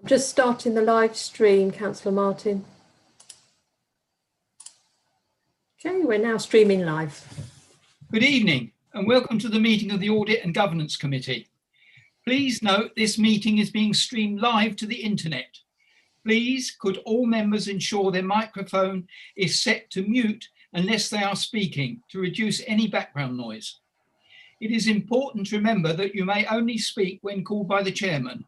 Just starting the live stream, Councillor Martin. Okay, we're now streaming live. Good evening and welcome to the meeting of the Audit and Governance Committee. Please note this meeting is being streamed live to the internet. Please could all members ensure their microphone is set to mute unless they are speaking to reduce any background noise. It is important to remember that you may only speak when called by the chairman.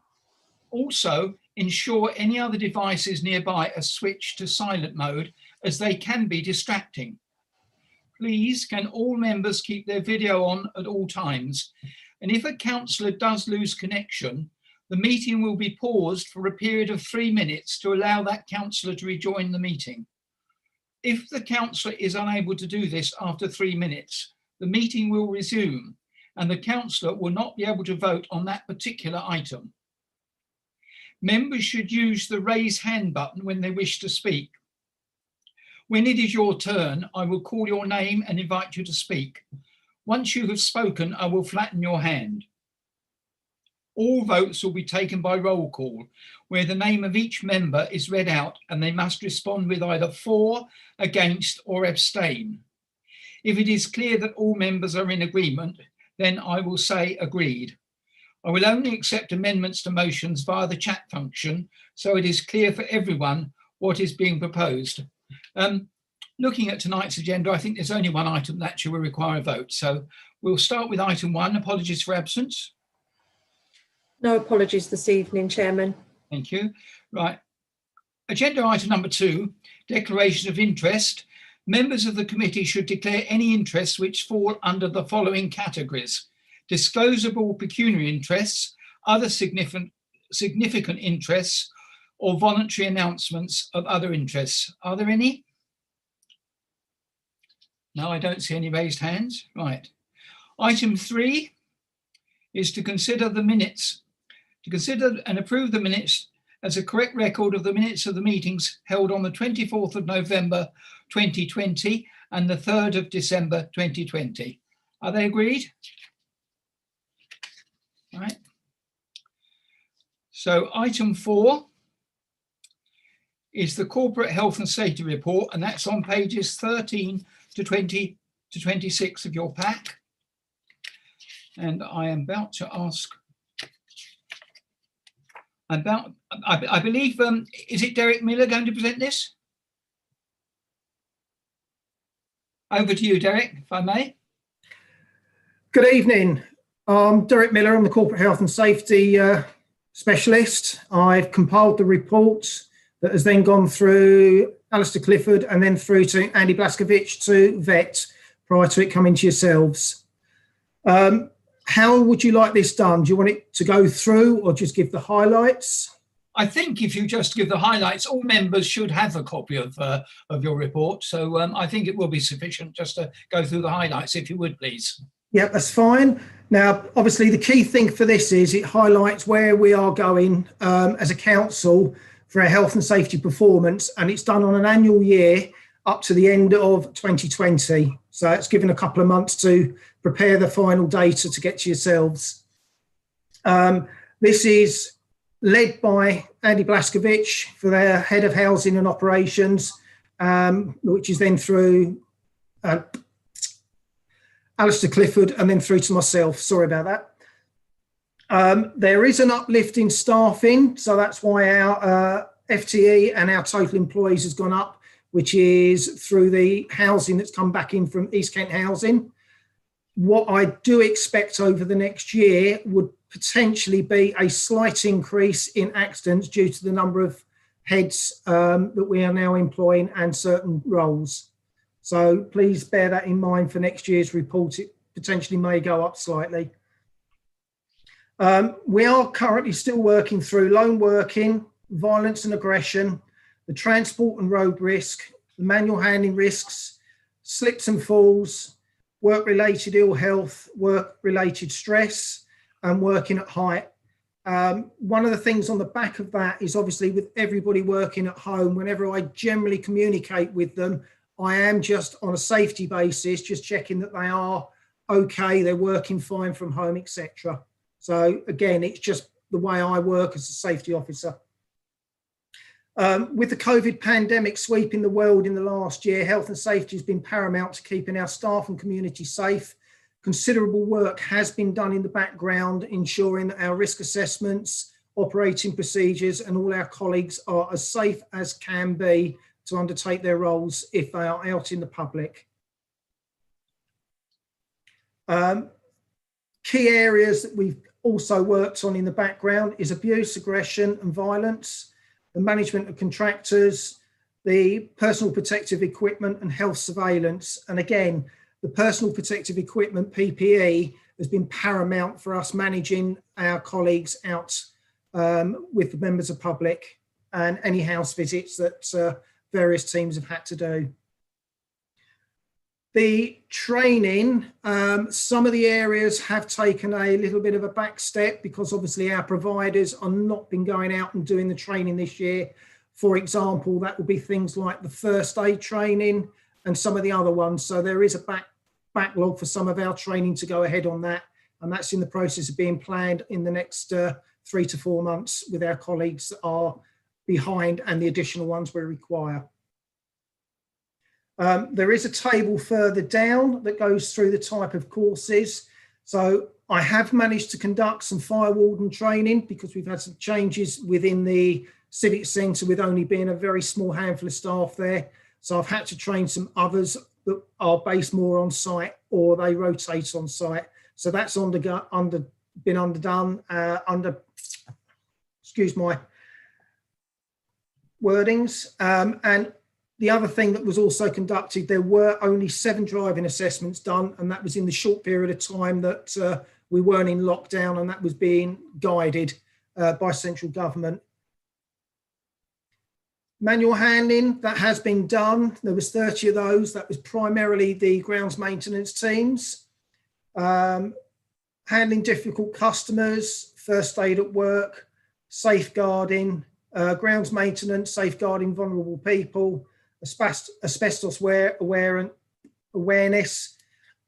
Also, ensure any other devices nearby are switched to silent mode as they can be distracting. Please can all members keep their video on at all times, and if a councillor does lose connection, the meeting will be paused for a period of 3 minutes to allow that councillor to rejoin the meeting. If the councillor is unable to do this after 3 minutes, the meeting will resume and the councillor will not be able to vote on that particular item. Members should use the raise hand button when they wish to speak. When it is your turn, I will call your name and invite you to speak. Once you have spoken, I will flatten your hand. All votes will be taken by roll call, where the name of each member is read out and they must respond with either for, against, or abstain. If it is clear that all members are in agreement, then I will say agreed. I will only accept amendments to motions via the chat function, so it is clear for everyone what is being proposed. Looking at tonight's agenda, I think there's only one item that actually will require a vote. So we'll start with item 1, apologies for absence. No apologies this evening, Chairman. Thank you. Right. Agenda item number 2, declaration of interest. Members of the committee should declare any interests which fall under the following categories: disclosable pecuniary interests, other significant interests, or voluntary announcements of other interests. Are there any? No, I don't see any raised hands. Right. Item 3 is to consider the minutes, to consider and approve the minutes as a correct record of the minutes of the meetings held on the 24th of November 2020 and the 3rd of December 2020. Are they agreed? Right. So item 4 is the corporate health and safety report, and that's on pages 13 to 20 to 26 of your pack. And I am about to ask about, I believe, is it Derek Miller going to present this? Over to you, Derek, if I may. Good evening. I'm Derek Miller. I'm the Corporate Health and Safety Specialist. I've compiled the report that has then gone through Alistair Clifford and then through to Andy Blaskovich to vet prior to it coming to yourselves. How would you like this done? Do you want it to go through or just give the highlights? I think if you just give the highlights, all members should have a copy of your report. So I think it will be sufficient just to go through the highlights, if you would, please. Yeah, that's fine. Now, obviously, the key thing for this is it highlights where we are going as a council for our health and safety performance, and it's done on an annual year up to the end of 2020. So it's given a couple of months to prepare the final data to get to yourselves. This is led by Andy Blaskovich for their Head of Housing and Operations, which is then through Alistair Clifford and then through to myself. Sorry about that. There is an uplift in staffing, so that's why our FTE and our total employees has gone up, which is through the housing that's come back in from East Kent Housing. What I do expect over the next year would potentially be a slight increase in accidents due to the number of heads that we are now employing and certain roles. So please bear that in mind for next year's report. It potentially may go up slightly. We are currently still working through lone working, violence and aggression, the transport and road risk, the manual handling risks, slips and falls, work-related ill health, work-related stress, and working at height. One of the things on the back of that is obviously with everybody working at home, whenever I generally communicate with them, I am just on a safety basis, just checking that they are okay, they're working fine from home, etc. So again, it's just the way I work as a safety officer. With the COVID pandemic sweeping the world in the last year, health and safety has been paramount to keeping our staff and community safe. Considerable work has been done in the background, ensuring that our risk assessments, operating procedures, and all our colleagues are as safe as can be to undertake their roles if they are out in the public. Key areas that we've also worked on in the background is abuse, aggression and violence, the management of contractors, the personal protective equipment and health surveillance. And again, the personal protective equipment, PPE, has been paramount for us managing our colleagues out with the members of public and any house visits that various teams have had to do. The training, some of the areas have taken a little bit of a back step because obviously our providers are not been going out and doing the training this year. For example, that will be things like the first aid training and some of the other ones. So there is a backlog for some of our training to go ahead on that. And that's in the process of being planned in the next 3 to 4 months with our colleagues that are behind and the additional ones we require. There is a table further down that goes through the type of courses. So I have managed to conduct some fire warden training because we've had some changes within the Civic Centre with only being a very small handful of staff there. So I've had to train some others that are based more on site or they rotate on site. So that's been underdone under, excuse my wordings. And the other thing that was also conducted, there were only 7 driving assessments done, and that was in the short period of time that we weren't in lockdown, and that was being guided by central government. Manual handling, that has been done. There was 30 of those. That was primarily the grounds maintenance teams. Handling difficult customers, first aid at work, safeguarding, grounds maintenance, safeguarding vulnerable people, asbestos awareness.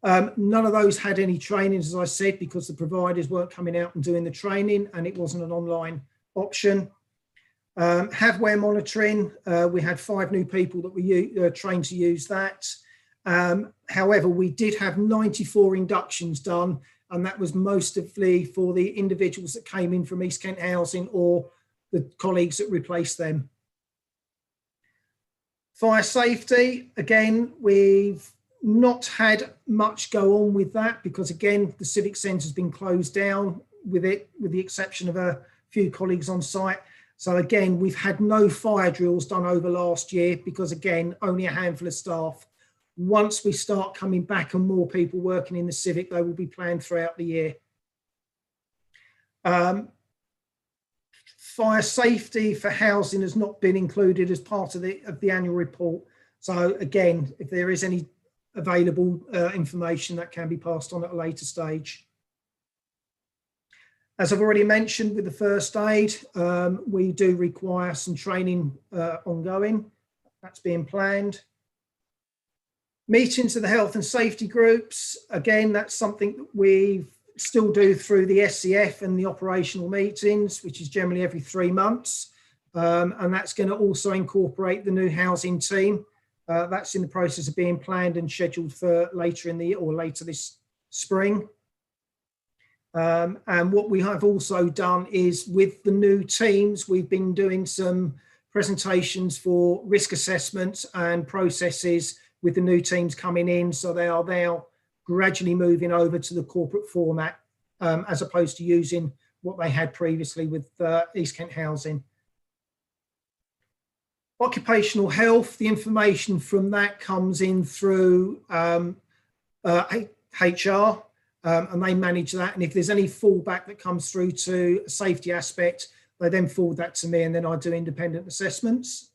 None of those had any training, as I said, because the providers weren't coming out and doing the training and it wasn't an online option. Haveware monitoring, we had 5 new people that were trained to use that. However, we did have 94 inductions done, and that was mostly for the individuals that came in from East Kent Housing or the colleagues that replaced them. Fire safety, again, we've not had much go on with that because, again, the Civic Centre has been closed down with the exception of a few colleagues on site. So, again, we've had no fire drills done over last year because, again, only a handful of staff. Once we start coming back and more people working in the Civic, they will be planned throughout the year. Fire safety for housing has not been included as part of the annual report. So again, if there is any available information, that can be passed on at a later stage. As I've already mentioned with the first aid, we do require some training ongoing. That's being planned. Meetings of the health and safety groups, again, that's something that we still do through the SCF and the operational meetings, which is generally every 3 months. And that's going to also incorporate the new housing team. That's in the process of being planned and scheduled for later in the year or later this spring. And what we have also done is with the new teams, we've been doing some presentations for risk assessments and processes with the new teams coming in. So they are now gradually moving over to the corporate format as opposed to using what they had previously with East Kent Housing. Occupational health, the information from that comes in through HR and they manage that. And if there's any fallback that comes through to a safety aspect, they then forward that to me and then I do independent assessments.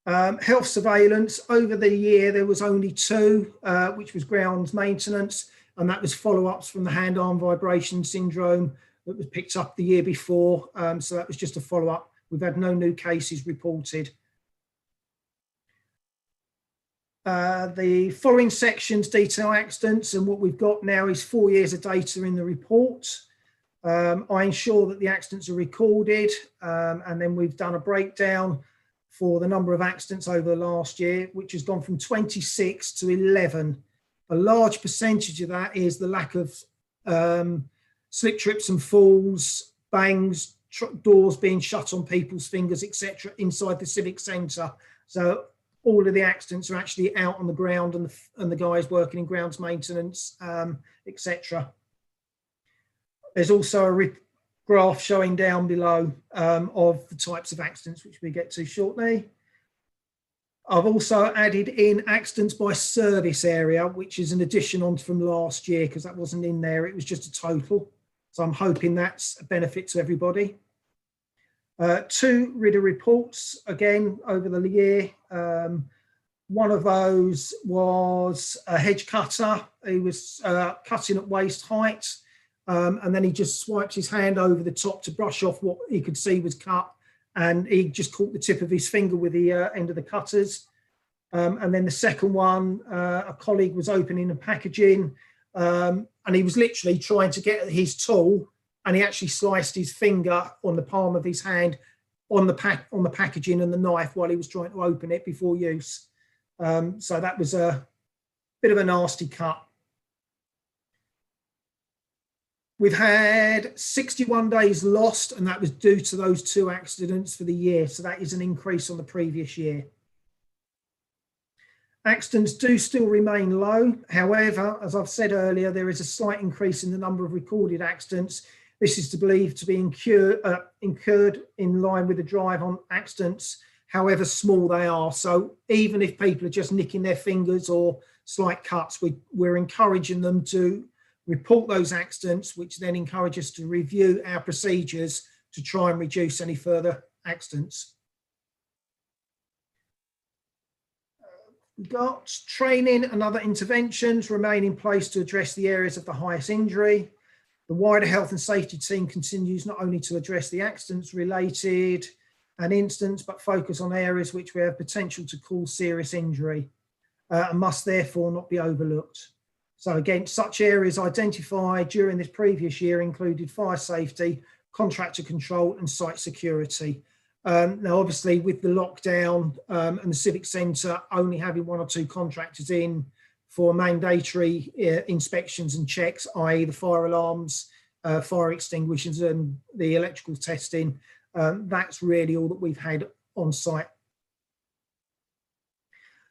Health surveillance, over the year there was only 2, which was grounds maintenance, and that was follow-ups from the hand-arm vibration syndrome that was picked up the year before. So that was just a follow-up. We've had no new cases reported. The following sections detail accidents, and what we've got now is 4 years of data in the report. I ensure that the accidents are recorded, and then we've done a breakdown for the number of accidents over the last year, which has gone from 26 to 11. A large percentage of that is the lack of slip, trips and falls, bangs, doors being shut on people's fingers, etc., inside the civic centre. So all of the accidents are actually out on the ground, and the guys working in grounds maintenance, etc. There's also a graph showing down below of the types of accidents, which we get to shortly. I've also added in accidents by service area, which is an addition on from last year because that wasn't in there. It was just a total. So I'm hoping that's a benefit to everybody. 2 RIDA reports, again, over the year. One of those was a hedge cutter. He was cutting at waist height, and then he just swiped his hand over the top to brush off what he could see was cut, and he just caught the tip of his finger with the end of the cutters. And then the second one, a colleague was opening and packaging, and he was literally trying to get his tool, and he actually sliced his finger on the palm of his hand on the packaging and the knife while he was trying to open it before use. So that was a bit of a nasty cut. We've had 61 days lost, and that was due to those 2 accidents for the year. So that is an increase on the previous year. Accidents do still remain low. However, as I've said earlier, there is a slight increase in the number of recorded accidents. This is believed to be incurred in line with the drive on accidents, however small they are. So even if people are just nicking their fingers or slight cuts, we're encouraging them to report those accidents, which then encourage us to review our procedures to try and reduce any further accidents. We've got training and other interventions remain in place to address the areas of the highest injury. The wider health and safety team continues not only to address the accidents related and incidents, but focus on areas which we have potential to cause serious injury and must therefore not be overlooked. So again, such areas identified during this previous year included fire safety, contractor control and site security. Now, obviously, with the lockdown and the civic centre only having 1 or 2 contractors in for mandatory inspections and checks, i.e. the fire alarms, fire extinguishers and the electrical testing, that's really all that we've had on site.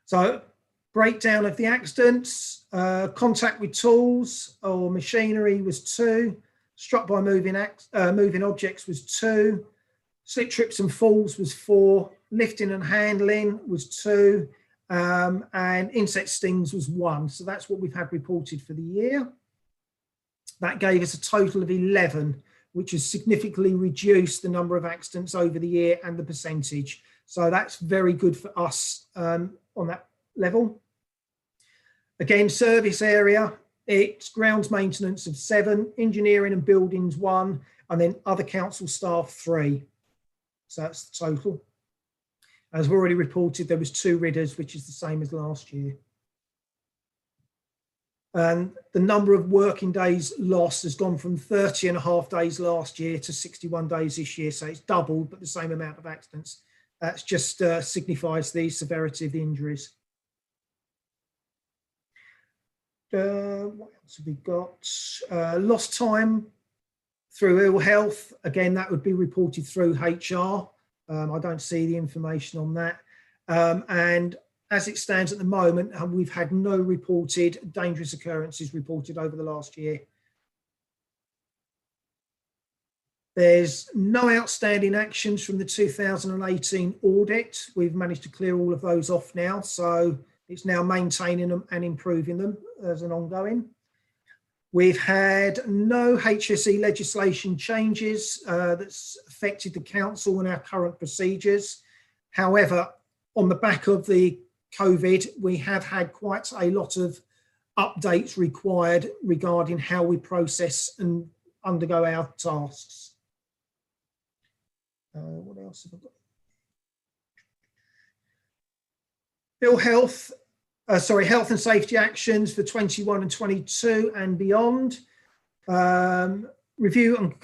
So, breakdown of the accidents, contact with tools or machinery was 2, struck by moving objects was 2, slip, trips and falls was 4, lifting and handling was 2, and insect stings was 1. So that's what we've had reported for the year. That gave us a total of 11, which has significantly reduced the number of accidents over the year and the percentage. So that's very good for us on that level. Again, service area, it's grounds maintenance of 7, engineering and buildings 1, and then other council staff 3. So that's the total. As we've already reported, there was 2 RIDAs, which is the same as last year. And the number of working days lost has gone from 30.5 days last year to 61 days this year. So it's doubled, but the same amount of accidents. That just signifies the severity of the injuries. What else have we got? Lost time through ill health. Again, that would be reported through HR. I don't see the information on that. And as it stands at the moment, we've had no reported dangerous occurrences reported over the last year. There's no outstanding actions from the 2018 audit. We've managed to clear all of those off now. So it's now maintaining them and improving them as an ongoing. We've had no HSE legislation changes that's affected the council and our current procedures. However, on the back of the COVID, we have had quite a lot of updates required regarding how we process and undergo our tasks. What else have I got? Health and safety actions for 21 and 22 and beyond. Review on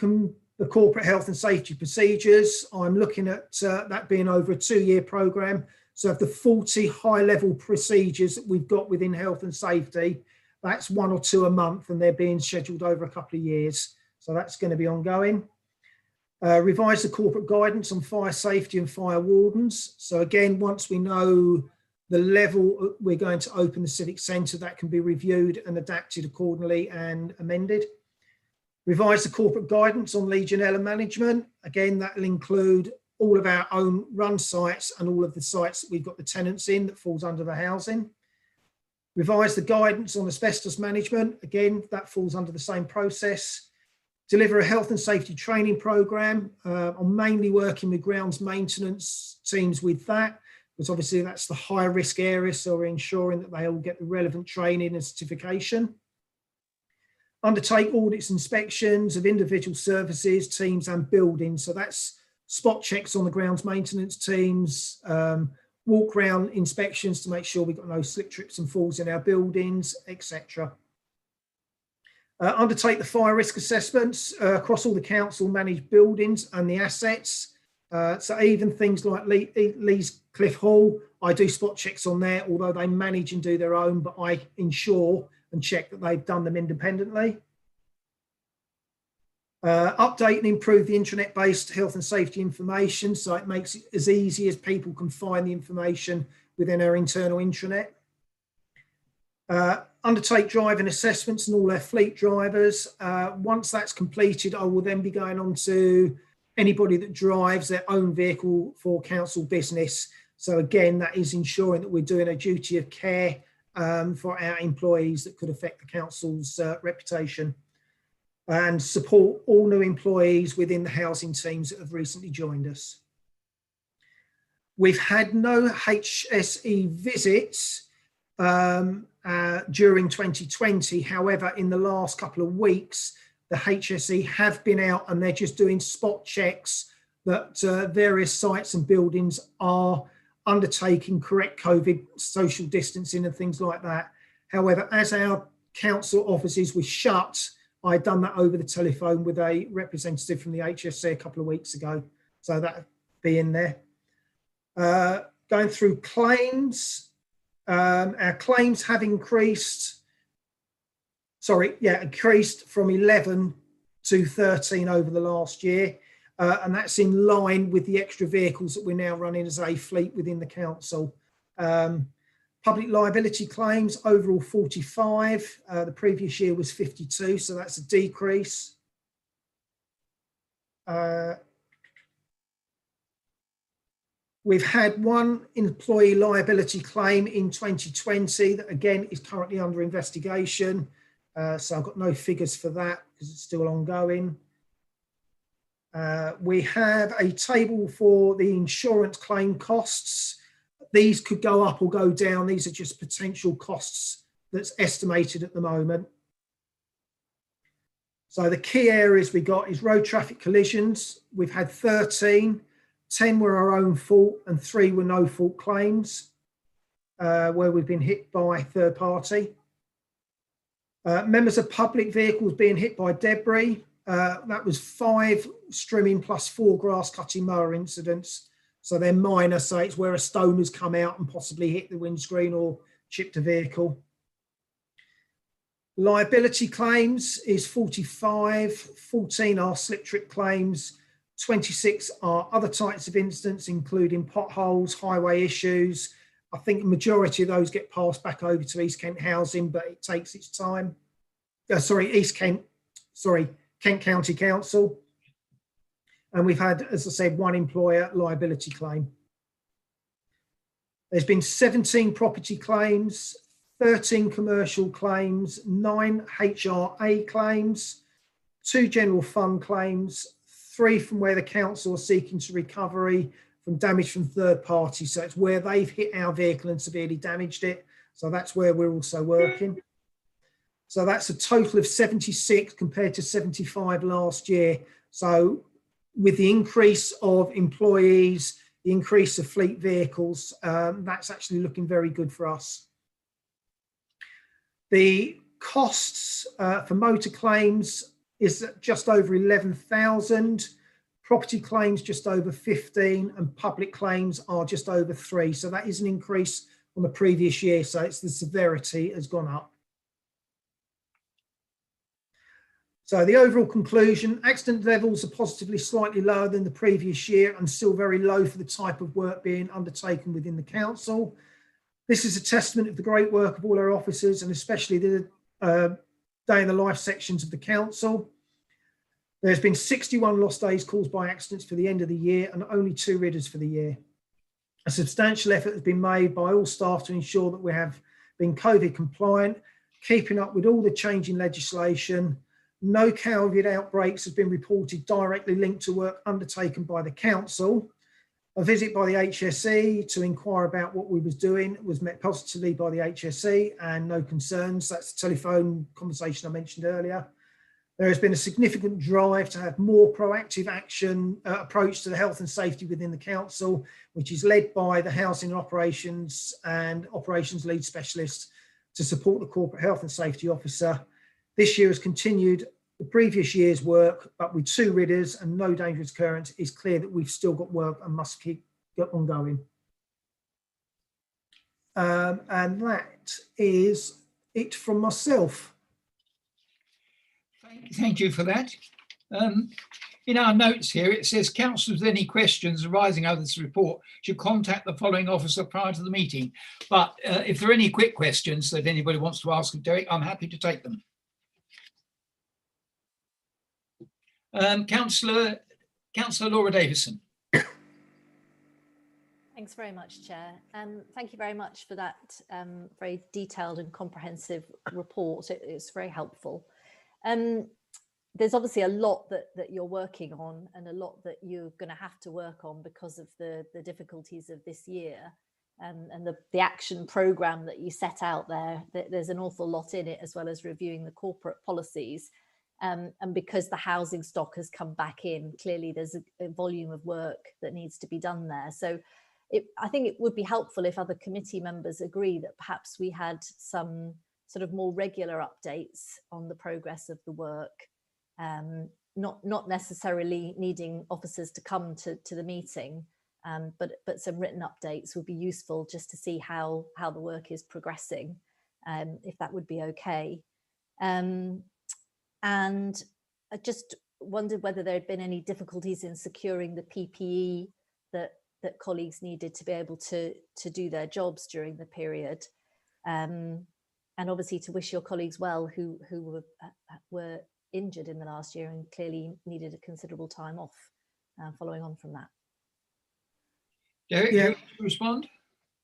the corporate health and safety procedures. I'm looking at that being over a 2-year programme. So of the 40 high-level procedures that we've got within health and safety, that's 1 or 2 a month, and they're being scheduled over a couple of years. So that's going to be ongoing. Revise the corporate guidance on fire safety and fire wardens. So again, once we know the level we're going to open the civic centre, that can be reviewed and adapted accordingly and amended. Revise the corporate guidance on Legionella management. Again, that will include all of our own run sites and all of the sites that we've got the tenants in that falls under the housing. Revise the guidance on asbestos management. Again, that falls under the same process. Deliver a health and safety training programme. I'm mainly working with grounds maintenance teams with that, because obviously that's the high risk area, so we're ensuring that they all get the relevant training and certification. Undertake audits and inspections of individual services, teams and buildings. So that's spot checks on the grounds maintenance teams, walk round inspections to make sure we've got no slip, trips and falls in our buildings, etc. Undertake the fire risk assessments across all the council managed buildings and the assets. So even things like Lee's Cliff Hall, I do spot checks on there, although they manage and do their own, but I ensure and check that they've done them independently. Update and improve the intranet-based health and safety information, so it makes it as easy as people can find the information within our internal intranet. Undertake driving assessments and all their fleet drivers. Once that's completed, I will then be going on to anybody that drives their own vehicle for council business. So again, that is ensuring that we're doing a duty of care for our employees that could affect the council's reputation, and support all new employees within the housing teams that have recently joined us. We've had no HSE visits during 2020. However, in the last couple of weeks, the HSE have been out and they're just doing spot checks that various sites and buildings are undertaking correct COVID social distancing and things like that. However, as our council offices were shut, I'd done that over the telephone with a representative from the HSE a couple of weeks ago. So that'd be in there. Going through claims, our claims have increased from 11 to 13 over the last year. And that's in line with the extra vehicles that we're now running as a fleet within the council. Public liability claims, overall 45. The previous year was 52, so that's a decrease. We've had one employee liability claim in 2020 that again is currently under investigation. So I've got no figures for that because it's still ongoing. We have a table for the insurance claim costs. These could go up or go down. These are just potential costs that's estimated at the moment. So the key areas we got is road traffic collisions. We've had 13, 10 were our own fault and 3 were no fault claims where we've been hit by third party. Members of public vehicles being hit by debris. That was 5 strimming plus 4 grass cutting mower incidents. So they're minor, so it's where a stone has come out and possibly hit the windscreen or chipped a vehicle. Liability claims is 45, 14 are slip trip claims, 26 are other types of incidents, including potholes, highway issues. I think the majority of those get passed back over to East Kent Housing, but it takes its time. Kent County Council. And we've had, as I said, 1 employer liability claim. There's been 17 property claims, 13 commercial claims, 9 HRA claims, 2 general fund claims, 3 from where the council are seeking to recovery from damage from third parties. So it's where they've hit our vehicle and severely damaged it. So that's where we're also working. So that's a total of 76 compared to 75 last year. So with the increase of employees, the increase of fleet vehicles, that's actually looking very good for us. The costs for motor claims is just over 11,000. Property claims just over 15, and public claims are just over 3. So that is an increase on the previous year. So it's the severity has gone up. So the overall conclusion, accident levels are positively slightly lower than the previous year and still very low for the type of work being undertaken within the council. This is a testament of the great work of all our officers, and especially the day in the life sections of the council. There's been 61 lost days caused by accidents for the end of the year and only 2 ridders for the year. A substantial effort has been made by all staff to ensure that we have been COVID compliant, keeping up with all the changing legislation. No COVID outbreaks have been reported directly linked to work undertaken by the council. A visit by the HSE to inquire about what we was doing was met positively by the HSE and no concerns. That's the telephone conversation I mentioned earlier. There has been a significant drive to have more proactive action approach to the health and safety within the council, which is led by the housing operations and operations lead specialist to support the corporate health and safety officer. This year has continued the previous year's work, but with 2 ridders and no dangerous occurrence, it's clear that we've still got work and must keep ongoing. And that is it from myself. Thank you for that. In our notes here, it says councillors with any questions arising out of this report should contact the following officer prior to the meeting. But if there are any quick questions that anybody wants to ask of Derek, I'm happy to take them. Councillor Laura Davison. Thanks very much, Chair. Thank you very much for that very detailed and comprehensive report. It's very helpful. There's obviously a lot that you're working on and a lot that you're going to have to work on because of the difficulties of this year and the action programme that you set out there. There's an awful lot in it, as well as reviewing the corporate policies. And because the housing stock has come back in, clearly there's a volume of work that needs to be done there. So I think it would be helpful if other committee members agree that perhaps we had some sort of more regular updates on the progress of the work, not necessarily needing officers to come to the meeting, but some written updates would be useful just to see how the work is progressing, if that would be okay. And I just wondered whether there had been any difficulties in securing the PPE that colleagues needed to be able to do their jobs during the period. And obviously to wish your colleagues well who were injured in the last year and clearly needed a considerable time off following on from that. Derek, Yeah. you want to respond?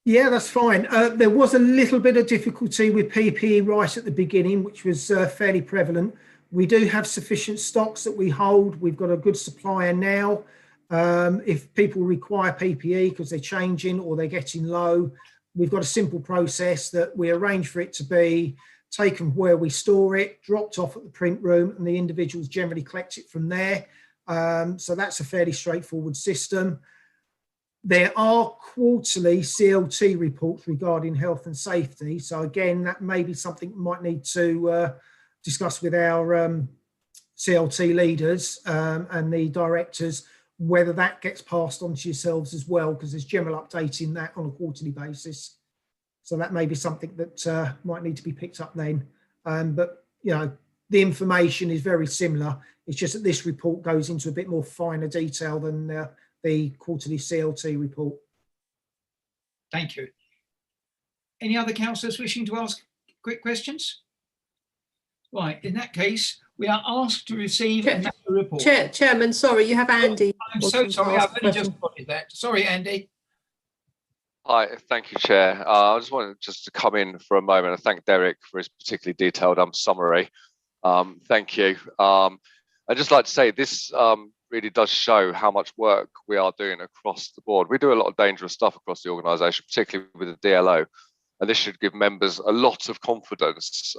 Yeah, that's fine. There was a little bit of difficulty with PPE right at the beginning, which was fairly prevalent. We do have sufficient stocks that we hold. We've got a good supplier now. If people require PPE because they're changing or they're getting low, we've got a simple process that we arrange for it to be taken where we store it, dropped off at the print room, and the individuals generally collect it from there. So that's a fairly straightforward system. There are quarterly CLT reports regarding health and safety. So again, that may be something we might need to discuss with our CLT leaders and the directors, whether that gets passed on to yourselves as well, because there's general updating that on a quarterly basis. So that may be something that might need to be picked up then. But, you know, the information is very similar. It's just that this report goes into a bit more finer detail than the quarterly CLT report. Thank you. Any other councillors wishing to ask quick questions? Right, in that case, we are asked to receive another report. Chairman, sorry, you have Andy. I'm so sorry, I've only just spotted that. Sorry, Andy. Hi, thank you, Chair. I just wanted to come in for a moment and thank Derek for his particularly detailed summary. Thank you. I'd just like to say this really does show how much work we are doing across the board. We do a lot of dangerous stuff across the organisation, particularly with the DLO, and this should give members a lot of confidence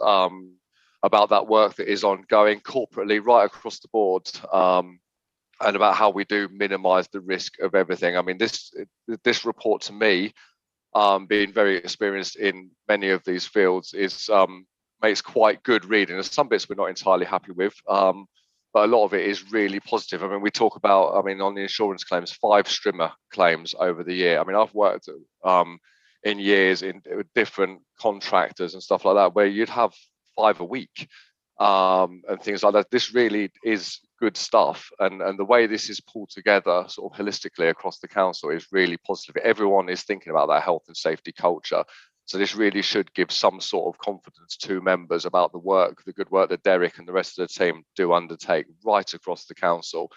about that work that is ongoing corporately right across the board, and about how we do minimise the risk of everything. I mean, this report to me, being very experienced in many of these fields, is makes quite good reading. There's some bits we're not entirely happy with, but a lot of it is really positive. I mean, we talk about, I mean, on the insurance claims, 5 strimmer claims over the year. I mean, I've worked in years in different contractors and stuff like that, where you'd have 5 a week and things like that. This really is good stuff, and the way this is pulled together sort of holistically across the council is really positive. Everyone is thinking about that health and safety culture, so this really should give some sort of confidence to members about the good work that Derek and the rest of the team do undertake right across the council.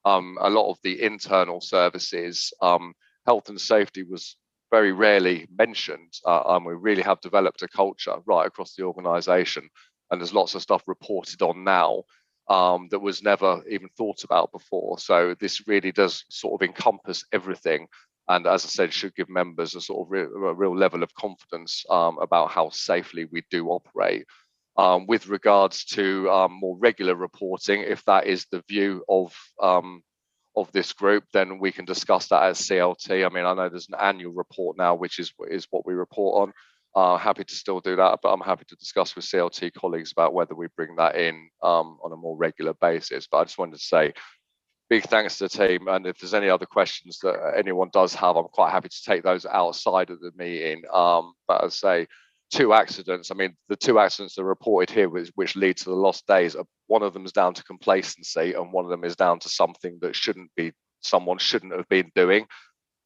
A lot of the internal services, health and safety was very rarely mentioned, and we really have developed a culture right across the organisation. And there's lots of stuff reported on now that was never even thought about before. So this really does sort of encompass everything. And as I said, should give members a sort of a real level of confidence about how safely we do operate. With regards to more regular reporting, if that is the view of this group, then we can discuss that as CLT. I mean, I know there's an annual report now, which is what we report on. Happy to still do that, but I'm happy to discuss with CLT colleagues about whether we bring that in on a more regular basis. But I just wanted to say big thanks to the team, and if there's any other questions that anyone does have, I'm quite happy to take those outside of the meeting. But as I say, 2 accidents, I mean, the 2 accidents that are reported here which lead to the lost days, one of them is down to complacency and one of them is down to something that someone shouldn't have been doing.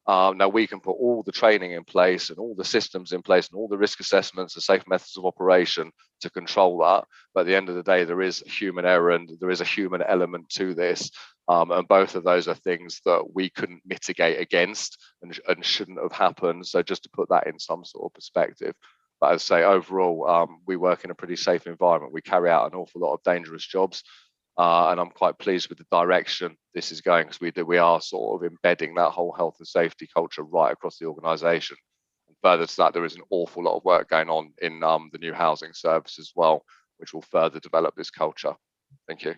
Now we can put all the training in place and all the systems in place and all the risk assessments and safe methods of operation to control that. But at the end of the day, there is human error and there is a human element to this. And both of those are things that we couldn't mitigate against and shouldn't have happened. So just to put that in some sort of perspective. But as I say, overall, we work in a pretty safe environment. We carry out an awful lot of dangerous jobs. And I'm quite pleased with the direction this is going, because we are sort of embedding that whole health and safety culture right across the organisation. And further to that, there is an awful lot of work going on in the new housing service as well, which will further develop this culture. Thank you.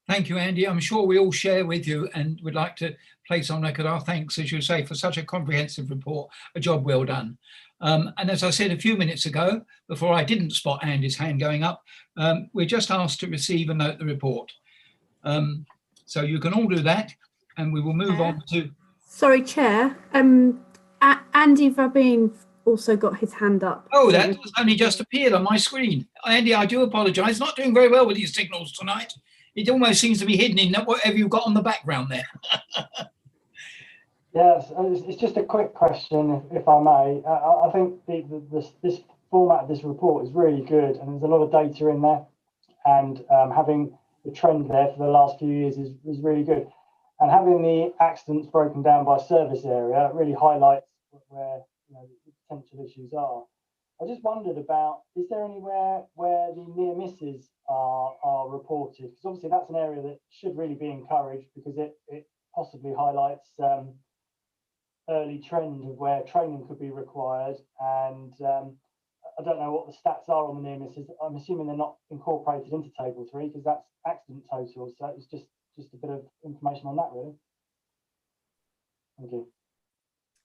Thank you, Andy. I'm sure we all share with you and would like to place on record our thanks, as you say, for such a comprehensive report. A job well done. And as I said a few minutes ago, before I didn't spot Andy's hand going up, we're just asked to receive and note the report. So you can all do that, and we will move on to... Sorry, Chair. Andy Vabin also got his hand up. Oh, that only just appeared on my screen. Andy, I do apologise. Not doing very well with these signals tonight. It almost seems to be hidden in whatever you've got on the background there. Yes, it's just a quick question, if I may. I think this format of this report is really good, and there's a lot of data in there, and having the trend there for the last few years is really good. And having the accidents broken down by service area really highlights where the potential issues are. I just wondered about, is there anywhere where the near misses are reported? Because obviously that's an area that should really be encouraged, because it possibly highlights early trend of where training could be required. And I don't know what the stats are on the near misses. I'm assuming they're not incorporated into table 3, because that's accident total. So it's just a bit of information on that, really. Thank you.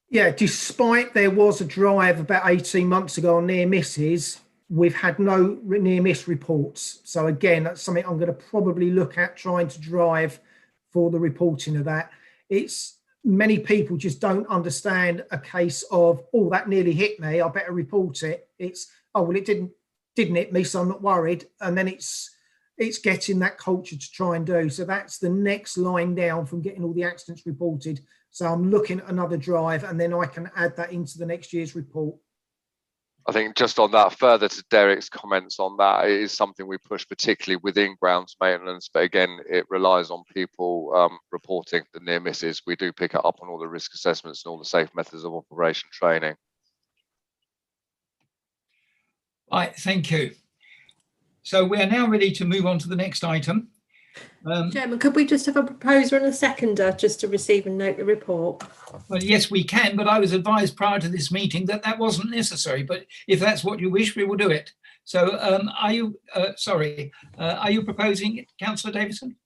Yeah, despite there was a drive about 18 months ago on near misses, we've had no near miss reports. So again, that's something I'm going to probably look at, trying to drive for the reporting of that. It's many people just don't understand a case of, oh, that nearly hit me, I better report it. It's, oh, well, it didn't hit me, so I'm not worried. And then it's getting that culture to try and do. So that's the next line down from getting all the accidents reported. So I'm looking at another drive, and then I can add that into the next year's report. I think just on that, further to Derek's comments on that, it is something we push particularly within grounds maintenance, but again, it relies on people reporting the near misses. We do pick it up on all the risk assessments and all the safe methods of operation training. Right, thank you. So we are now ready to move on to the next item. Chairman, could we just have a proposer and a seconder just to receive and note the report? Well, yes, we can, but I was advised prior to this meeting that wasn't necessary. But if that's what you wish, we will do it. So are you proposing it, Councillor Davison?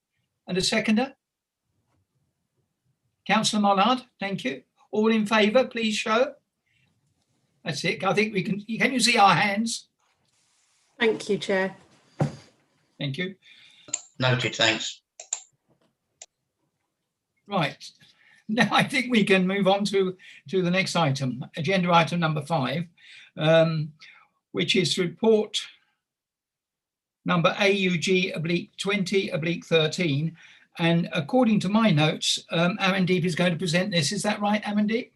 And a seconder? Councillor Mollard, thank you. All in favour, please show. That's it. I think we can you see our hands? Thank you, Chair. Thank you. Noted, thanks. Right. Now I think we can move on to the next item, agenda item number 5, which is report number AUG/20/13. And according to my notes, Amandeep is going to present this. Is that right, Amandeep?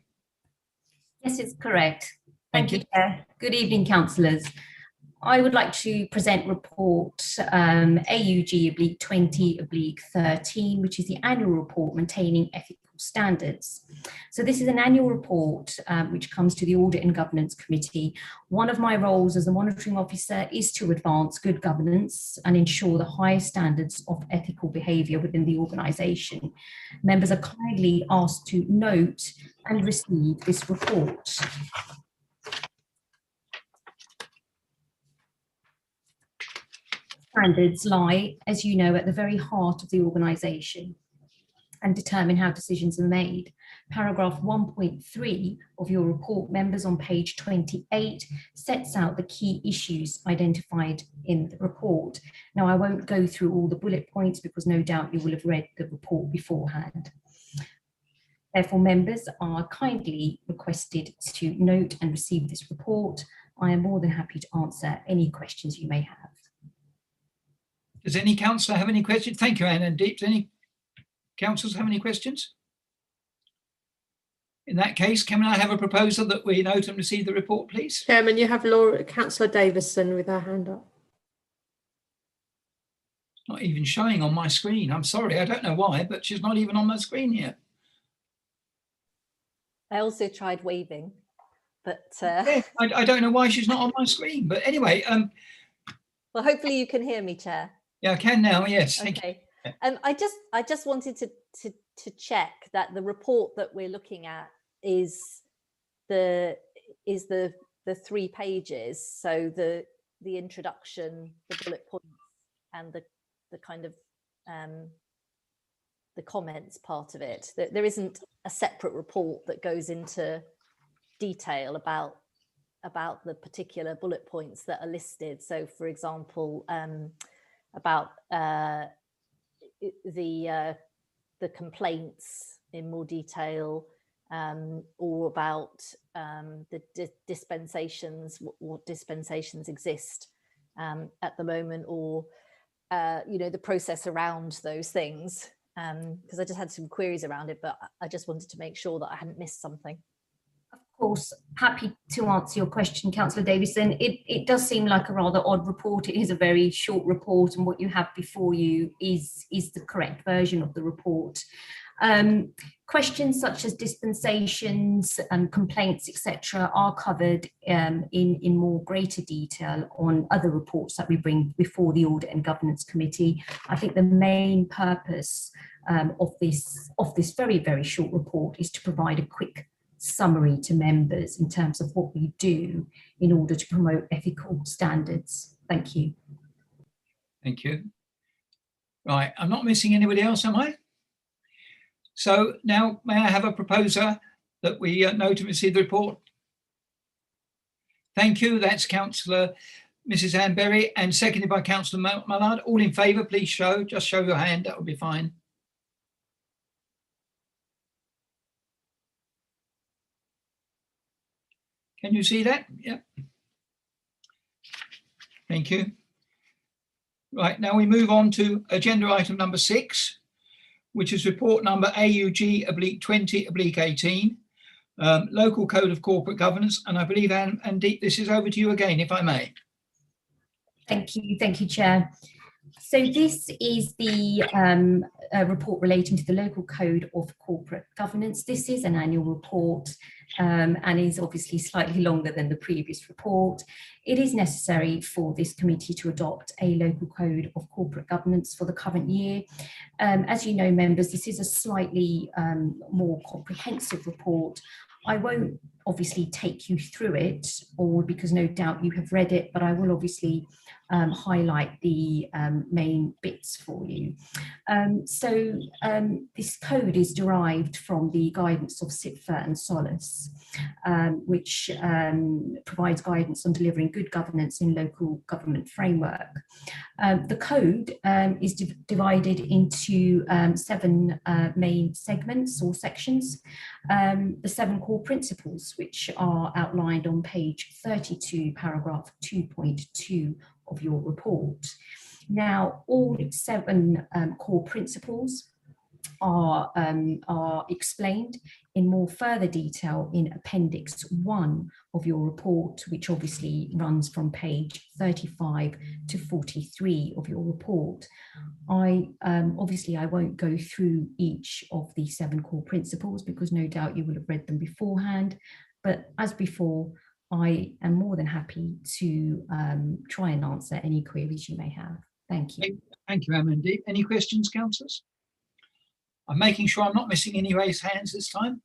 Yes, it's correct. Thank Thank you, Chair. Good evening, councillors. I would like to present report AUG/20/13, which is the annual report maintaining ethical standards. So this is an annual report which comes to the Audit and Governance Committee. One of my roles as a monitoring officer is to advance good governance and ensure the highest standards of ethical behaviour within the organisation. Members are kindly asked to note and receive this report. Standards lie, as you know, at the very heart of the organisation and determine how decisions are made. Paragraph 1.3 of your report, members, on page 28, sets out the key issues identified in the report. Now, I won't go through all the bullet points because no doubt you will have read the report beforehand. Therefore, members are kindly requested to note and receive this report. I am more than happy to answer any questions you may have. Does any councillor have any questions? Thank you, Amandeep. Does any councillors have any questions? In that case, can I have a proposal that we note and receive the report, please? Chairman, you have Councillor Davison with her hand up. It's not even showing on my screen. I'm sorry, I don't know why, but she's not even on my screen here. I also tried waving, but Yeah, I don't know why she's not on my screen. But anyway, well, hopefully you can hear me, Chair. yeah, I can now. Yes, thank you. I just wanted to check that the report that we're looking at is the 3 pages. So the introduction, the bullet points, and the kind of the comments part of it. There isn't a separate report that goes into detail about the particular bullet points that are listed. So, for example, about the complaints in more detail, or about the dispensations, what dispensations exist at the moment, or the process around those things. Because I just had some queries around it, but I just wanted to make sure that I hadn't missed something. Of course, happy to answer your question, Councillor Davison. It does seem like a rather odd report. It is a very short report, and what you have before you is the correct version of the report. Questions such as dispensations and complaints, etc., are covered in more greater detail on other reports that we bring before the Audit and Governance Committee. I think the main purpose of this very, very short report is to provide a quick summary to members in terms of what we do in order to promote ethical standards. Thank you. Thank you. Right, I'm not missing anybody else, am I? So now, may I have a proposer that we note and receive the report? Thank you. That's Councillor Mrs. Anne Berry, and seconded by Councillor Mallard. All in favour, please just show your hand. That will be fine. Can you see that? Yep. Thank you. Right, now we move on to agenda item number 6, which is report number AUG/20/18, Local Code of Corporate Governance. And I believe, Andeep, this is over to you again, if I may. Thank you, Chair. So this is the report relating to the Local Code of Corporate Governance. This is an annual report and is obviously slightly longer than the previous report. It is necessary for this committee to adopt a Local Code of Corporate Governance for the current year. As you know, members, this is a slightly more comprehensive report. I won't obviously take you through it, or because no doubt you have read it, but I will obviously highlight the main bits for you. This code is derived from the guidance of SIPFA and Solace, which provides guidance on delivering good governance in local government framework. The code is divided into 7 main segments or sections. The 7 core principles, which are outlined on page 32, paragraph 2.2 of your report. Now, all 7 core principles are explained in more further detail in Appendix 1 of your report, which obviously runs from page 35 to 43 of your report. Obviously, I won't go through each of the 7 core principles because no doubt you will have read them beforehand, but as before, I am more than happy to try and answer any queries you may have. Thank you. Thank you, Amandeep. Any questions, councillors? I'm making sure I'm not missing any raised hands this time.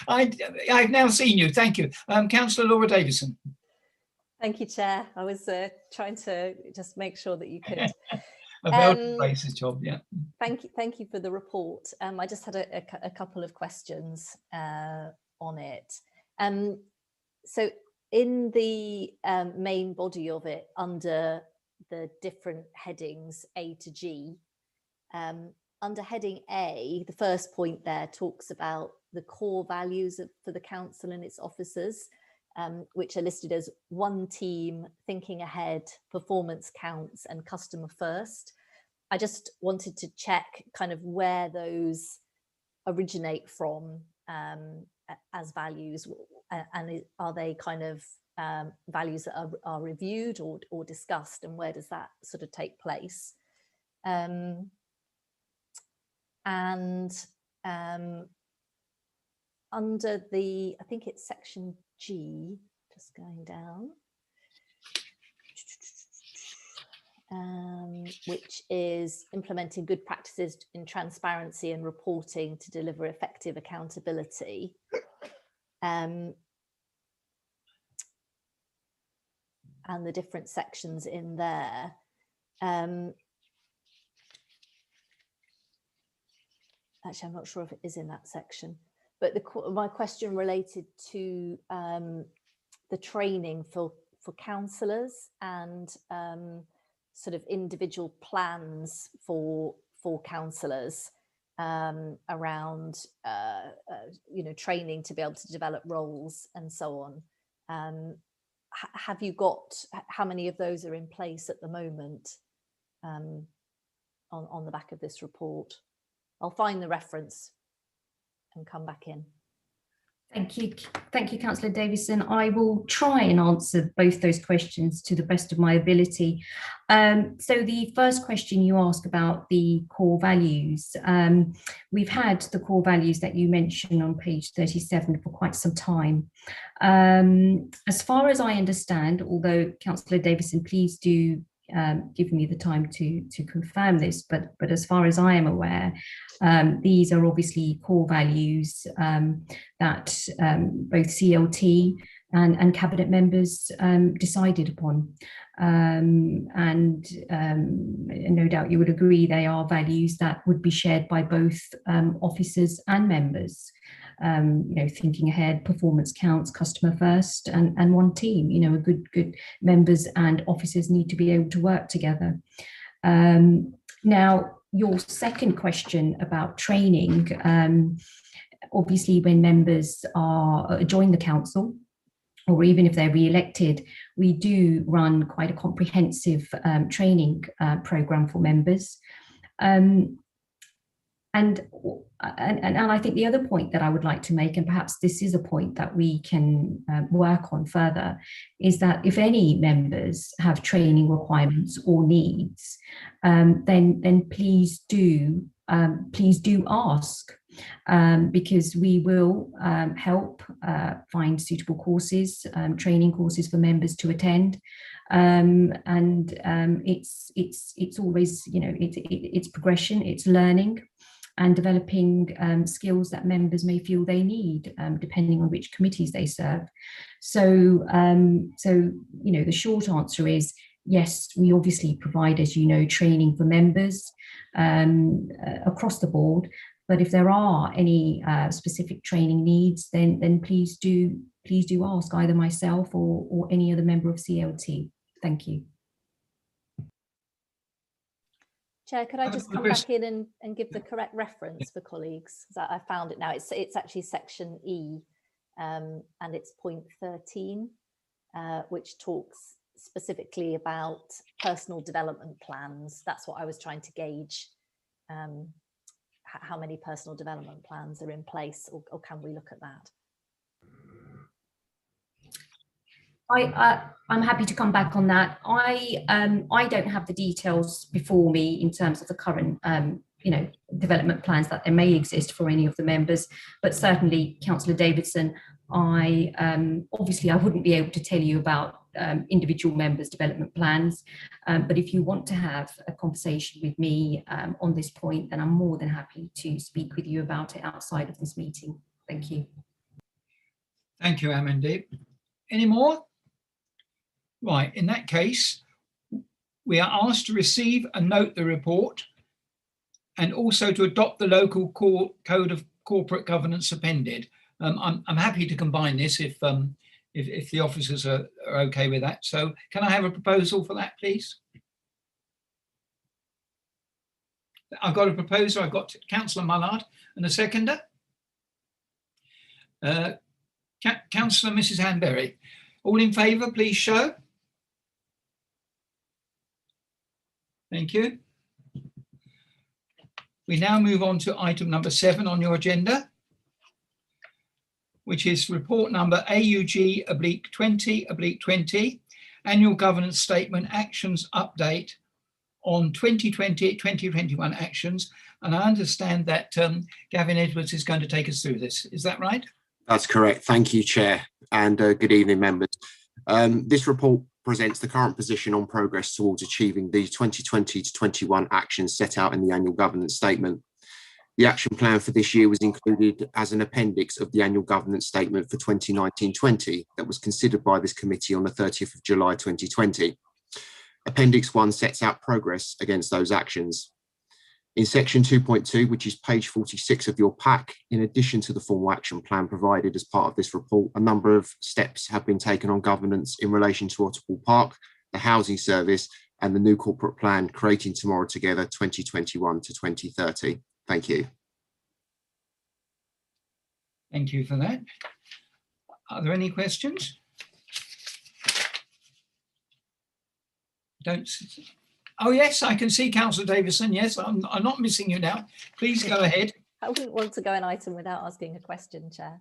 I've now seen you. Thank you. Councillor Laura Davison. Thank you, Chair. I was trying to just make sure that you could. A well-placed job, yeah. Thank you for the report. I just had a couple of questions on it. So in the main body of it, under the different headings A to G, under heading A, the first point there talks about the core values for the council and its officers, which are listed as one team, thinking ahead, performance counts, and customer first. I just wanted to check kind of where those originate from as values, and are they kind of values that are reviewed or discussed, and where does that sort of take place? Under the, I think it's section G, just going down, which is implementing good practices in transparency and reporting to deliver effective accountability. And the different sections in there. Actually, I'm not sure if it is in that section, but my question related to the training for councillors and sort of individual plans for councillors around training to be able to develop roles and so on. Have you got, how many of those are in place at the moment on the back of this report? I'll find the reference and come back in. Thank you, Councillor Davison. I will try and answer both those questions to the best of my ability. So the first question you asked about the core values, we've had the core values that you mentioned on page 37 for quite some time. As far as I understand, although Councillor Davison, please do give me the time to confirm this, but as far as I am aware, these are obviously core values that both CLT and cabinet members decided upon, and no doubt you would agree they are values that would be shared by both officers and members. Thinking ahead, performance counts, customer first, and one team. Good members and officers need to be able to work together. Now, your second question about training, obviously when members join the council, or even if they're re-elected, we do run quite a comprehensive training programme for members. And I think the other point that I would like to make, and perhaps this is a point that we can work on further, is that if any members have training requirements or needs, then please do ask, because we will help find suitable courses, training courses for members to attend. It's always, it's progression, it's learning. and developing skills that members may feel they need, depending on which committees they serve. So, the short answer is yes, we obviously provide, as you know, training for members across the board. But if there are any specific training needs, then please do ask either myself or any other member of CLT. Thank you. Chair, could I just come back in and give the correct reference for colleagues? Because I found it now. It's actually section E, and it's point 13, which talks specifically about personal development plans. That's what I was trying to gauge. How many personal development plans are in place, or can we look at that? I'm happy to come back on that. I don't have the details before me in terms of the current development plans that there may exist for any of the members, but certainly, Councillor Davidson, obviously I wouldn't be able to tell you about individual members' development plans, but if you want to have a conversation with me on this point, then I'm more than happy to speak with you about it outside of this meeting. Thank you. Thank you, Amandeep. Any more? Right, in that case, we are asked to receive and note the report and also to adopt the local code of corporate governance appended. I'm happy to combine this if the officers are okay with that. So can I have a proposal for that, please? I've got a proposer. I've got Councillor Mullard and a seconder. Councillor Mrs. Hanberry. All in favour, please show. Thank you. We now move on to item number 7 on your agenda, which is report number AUG/20/20, Annual Governance Statement Actions Update on 2020-2021 actions. And I understand that Gavin Edwards is going to take us through this. Is that right? That's correct. Thank you, Chair, and good evening, members. This report presents the current position on progress towards achieving the 2020-21 actions set out in the Annual Governance Statement. The action plan for this year was included as an appendix of the Annual Governance Statement for 2019-20 that was considered by this committee on the 30th of July 2020. Appendix 1 sets out progress against those actions. In section 2.2, which is page 46 of your pack, in addition to the formal action plan provided as part of this report, a number of steps have been taken on governance in relation to Otterpool Park, the housing service, and the new corporate plan, Creating Tomorrow Together 2021 to 2030. Thank you. Thank you for that. Are there any questions? Oh, yes, I can see Councillor Davison. Yes, I'm not missing you now. Please go ahead. I wouldn't want to go an item without asking a question, Chair.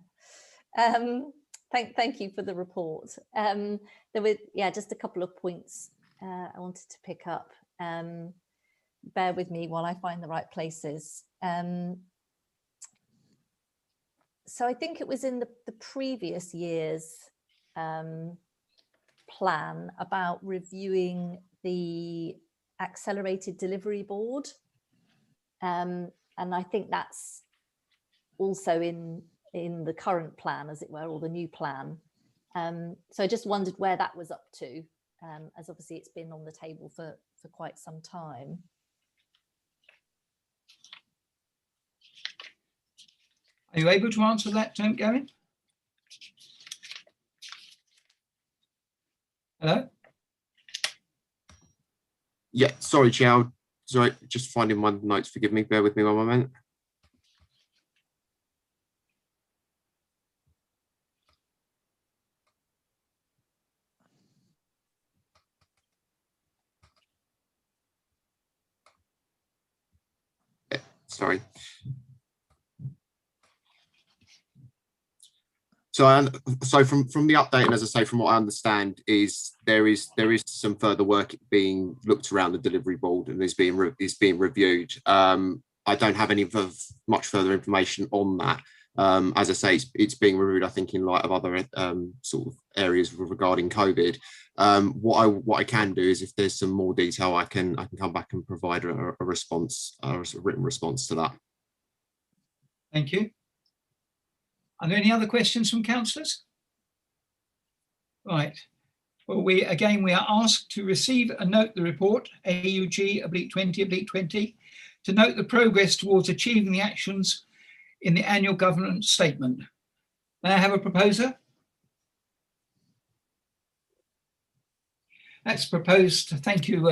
Thank you for the report. There were, just a couple of points I wanted to pick up. Bear with me while I find the right places. So I think it was in the previous year's plan about reviewing the Accelerated Delivery Board, and I think that's also in the current plan, as it were, or the new plan. So I just wondered where that was up to, as obviously it's been on the table for quite some time. Are you able to answer that, Gavin? Hello? Yeah, sorry, Chair. Sorry, just finding my notes. Forgive me. Bear with me one moment. Sorry. So from the update, and as I say, from what I understand, is there is some further work being looked around the delivery board and is being reviewed. I don't have any much further information on that. As I say, it's being reviewed, I think, in light of other sort of areas regarding COVID. What I can do is, if there's some more detail, I can come back and provide a response, a written response to that. Thank you. Are there any other questions from councillors? Right. Well, we are asked to receive and note the report, AUG/20/20, to note the progress towards achieving the actions in the annual governance statement. May I have a proposer? That's proposed. Thank you,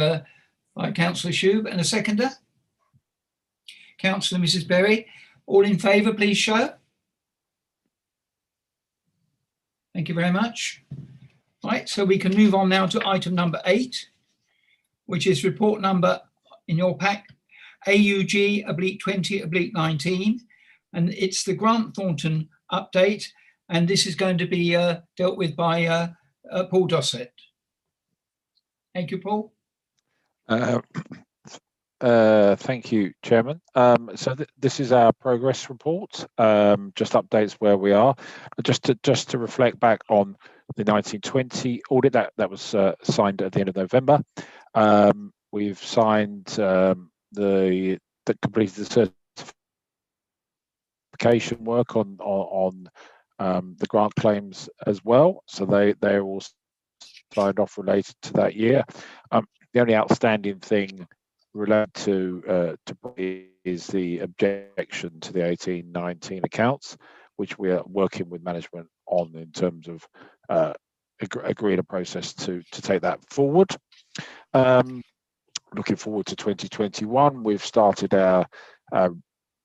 by Councillor Shube. And a seconder? Councillor Mrs. Berry. All in favour, please show. Thank you very much. Right, so we can move on now to item number 8, which is report number in your pack, AUG/20/19, and it's the Grant Thornton update, and this is going to be dealt with by Paul Dossett. Thank you, Paul. Thank you, Chairman. So this is our progress report, just updates where we are. Just to reflect back on the 1920 audit that was signed at the end of November. We've signed that completed the certification work on the grant claims as well. So they're all signed off related to that year. The only outstanding thing related to is the objection to the 18-19 accounts, which we are working with management on in terms of agreeing a process to take that forward. Looking forward to 2021, we've started our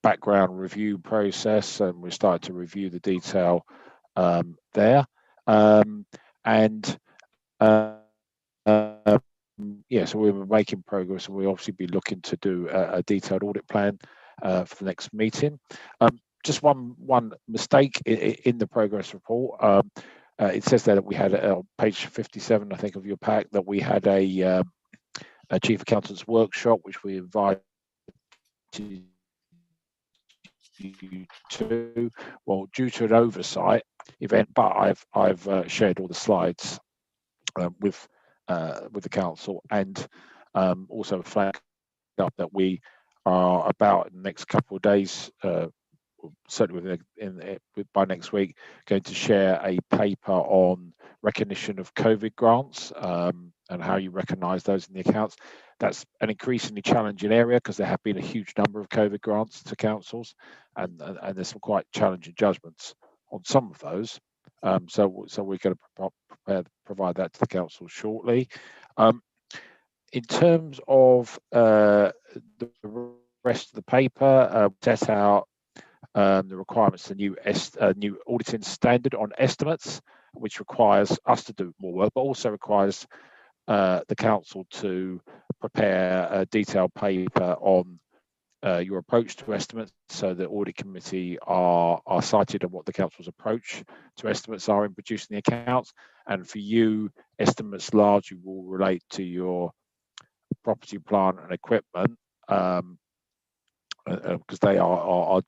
background review process, and we started to review the detail there. Yeah, so we're making progress, and we'll obviously be looking to do a detailed audit plan for the next meeting. Just one mistake in the progress report. It says there that we had on page 57, I think, of your pack, that we had a chief accountant's workshop, which we invited you to. Well, due to an oversight event, but I've shared all the slides with the council, and also flagged up that we are about in the next couple of days, certainly by next week, going to share a paper on recognition of COVID grants and how you recognise those in the accounts. That's an increasingly challenging area because there have been a huge number of COVID grants to councils, and there's some quite challenging judgments on some of those. So we're going to provide that to the council shortly. In terms of the rest of the paper, set out the requirements, the new auditing standard on estimates, which requires us to do more work, but also requires the council to prepare a detailed paper on your approach to estimates, so the audit committee are cited on what the council's approach to estimates are in producing the accounts. And for you, estimates largely will relate to your property, plant and equipment, because they are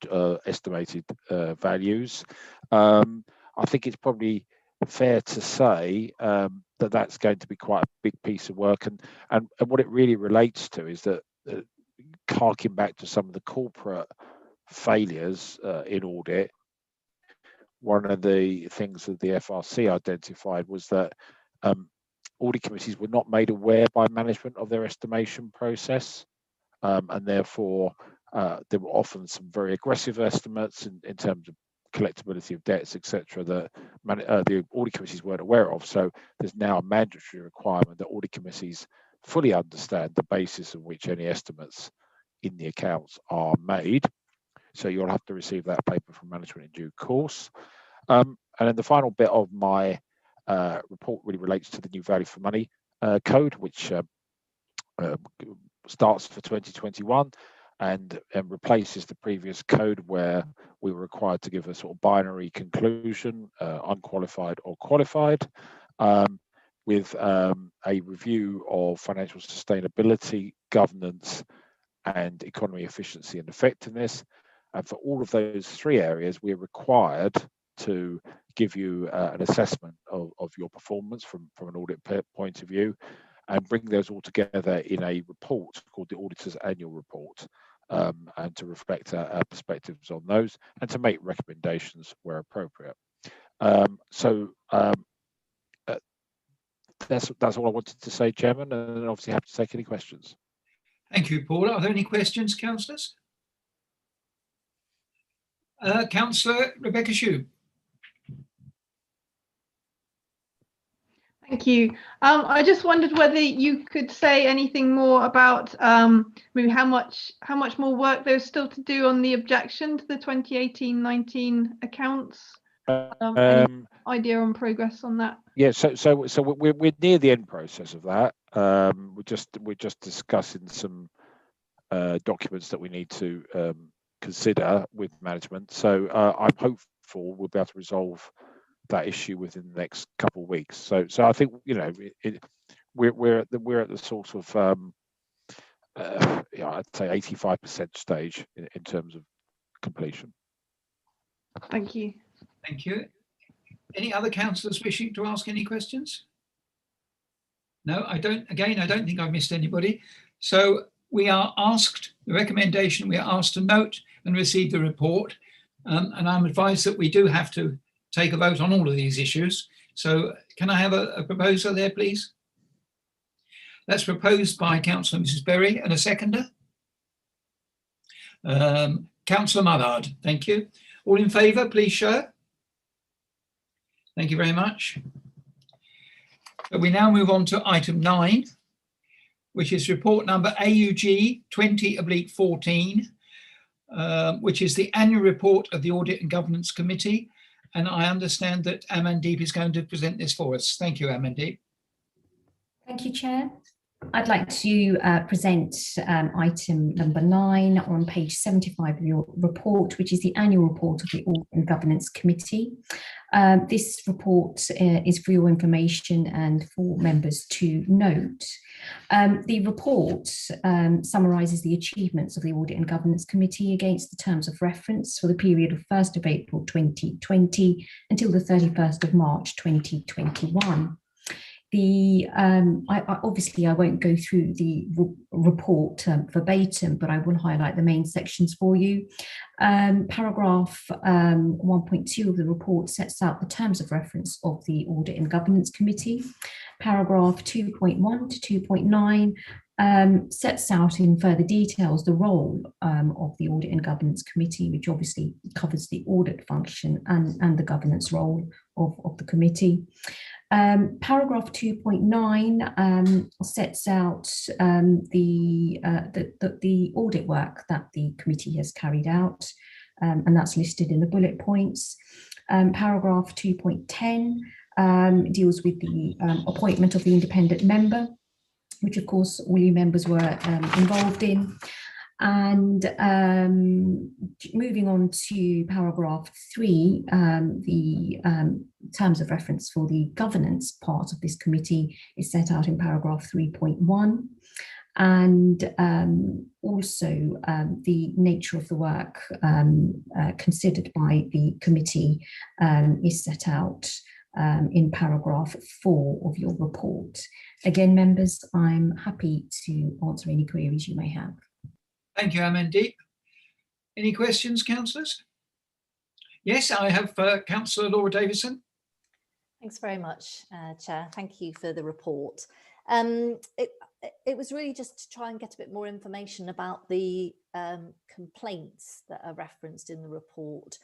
estimated values. I think it's probably fair to say that that's going to be quite a big piece of work, and what it really relates to is that harking back to some of the corporate failures in audit, one of the things that the FRC identified was that audit committees were not made aware by management of their estimation process, and therefore there were often some very aggressive estimates in terms of collectability of debts, etc., that the audit committees weren't aware of. So there's now a mandatory requirement that audit committees fully understand the basis on which any estimates in the accounts are made. So you'll have to receive that paper from management in due course. And then the final bit of my report really relates to the new value for money code, which starts for 2021 and replaces the previous code where we were required to give a sort of binary conclusion, unqualified or qualified, with a review of financial sustainability, governance, and economy efficiency and effectiveness. And for all of those three areas, we're required to give you an assessment of your performance from an audit point of view, and bring those all together in a report called the Auditor's Annual Report. and to reflect our perspectives on those, and to make recommendations where appropriate. That's all I wanted to say, Chairman, and obviously happy to take any questions. Thank you, Paul. Are there any questions, councillors? Councillor Rebecca Shue. Thank you. I just wondered whether you could say anything more about maybe how much more work there's still to do on the objection to the 2018-19 accounts. Any idea on progress on that? Yeah, so we're near the end process of that. We're just discussing some documents that we need to consider with management. So I'm hopeful we'll be able to resolve that issue within the next couple of weeks. So I think, you know, we're at the sort of I'd say 85% stage in terms of completion. Thank you. Thank you. Any other councillors wishing to ask any questions? No, I don't think I've missed anybody. So we are asked, the recommendation, we are asked to note and receive the report. And I'm advised that we do have to take a vote on all of these issues. So can I have a proposer there, please? That's proposed by Councillor Mrs. Berry, and a seconder. Councillor Mullard, thank you. All in favour, please show. Thank you very much. So we now move on to item 9, which is report number AUG 20/14, which is the annual report of the Audit and Governance Committee. And I understand that Amandeep is going to present this for us. Thank you, Amandeep. Thank you, Chair. I'd like to present item number 9 on page 75 of your report, which is the annual report of the Audit and Governance Committee. This report is for your information and for members to note. The report summarises the achievements of the Audit and Governance Committee against the terms of reference for the period of 1st of April 2020 until the 31st of March 2021. Obviously I won't go through the report verbatim, but I will highlight the main sections for you. Paragraph 1.2 of the report sets out the terms of reference of the Audit and Governance Committee. Paragraph 2.1 to 2.9 sets out in further details the role of the Audit and Governance Committee, which obviously covers the audit function and the governance role of the committee. Paragraph 2.9 sets out the audit work that the committee has carried out, and that's listed in the bullet points. Paragraph 2.10 deals with the appointment of the independent member, which of course all you members were involved in. And moving on to paragraph 3, the terms of reference for the governance part of this committee is set out in paragraph 3.1. And also the nature of the work considered by the committee is set out in paragraph 4 of your report. Again, members, I'm happy to answer any queries you may have. Thank you, Amandeep. Any questions, councillors? Yes, I have Councillor Laura Davison. Thanks very much, Chair. Thank you for the report. It was really just to try and get a bit more information about the complaints that are referenced in the report.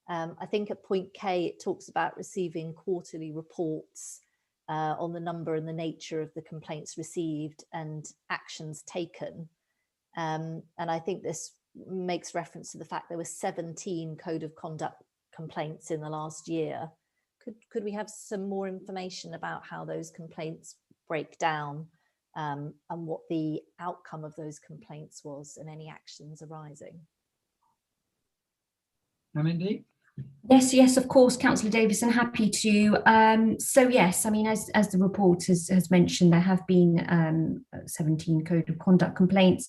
I think at point K, it talks about receiving quarterly reports on the number and the nature of the complaints received and actions taken. And I think this makes reference to the fact there were 17 code of conduct complaints in the last year. Could we have some more information about how those complaints break down and what the outcome of those complaints was and any actions arising? Amandeep? Yes, of course, Councillor Davison, happy to. So yes, I mean, as the report has mentioned, there have been 17 code of conduct complaints.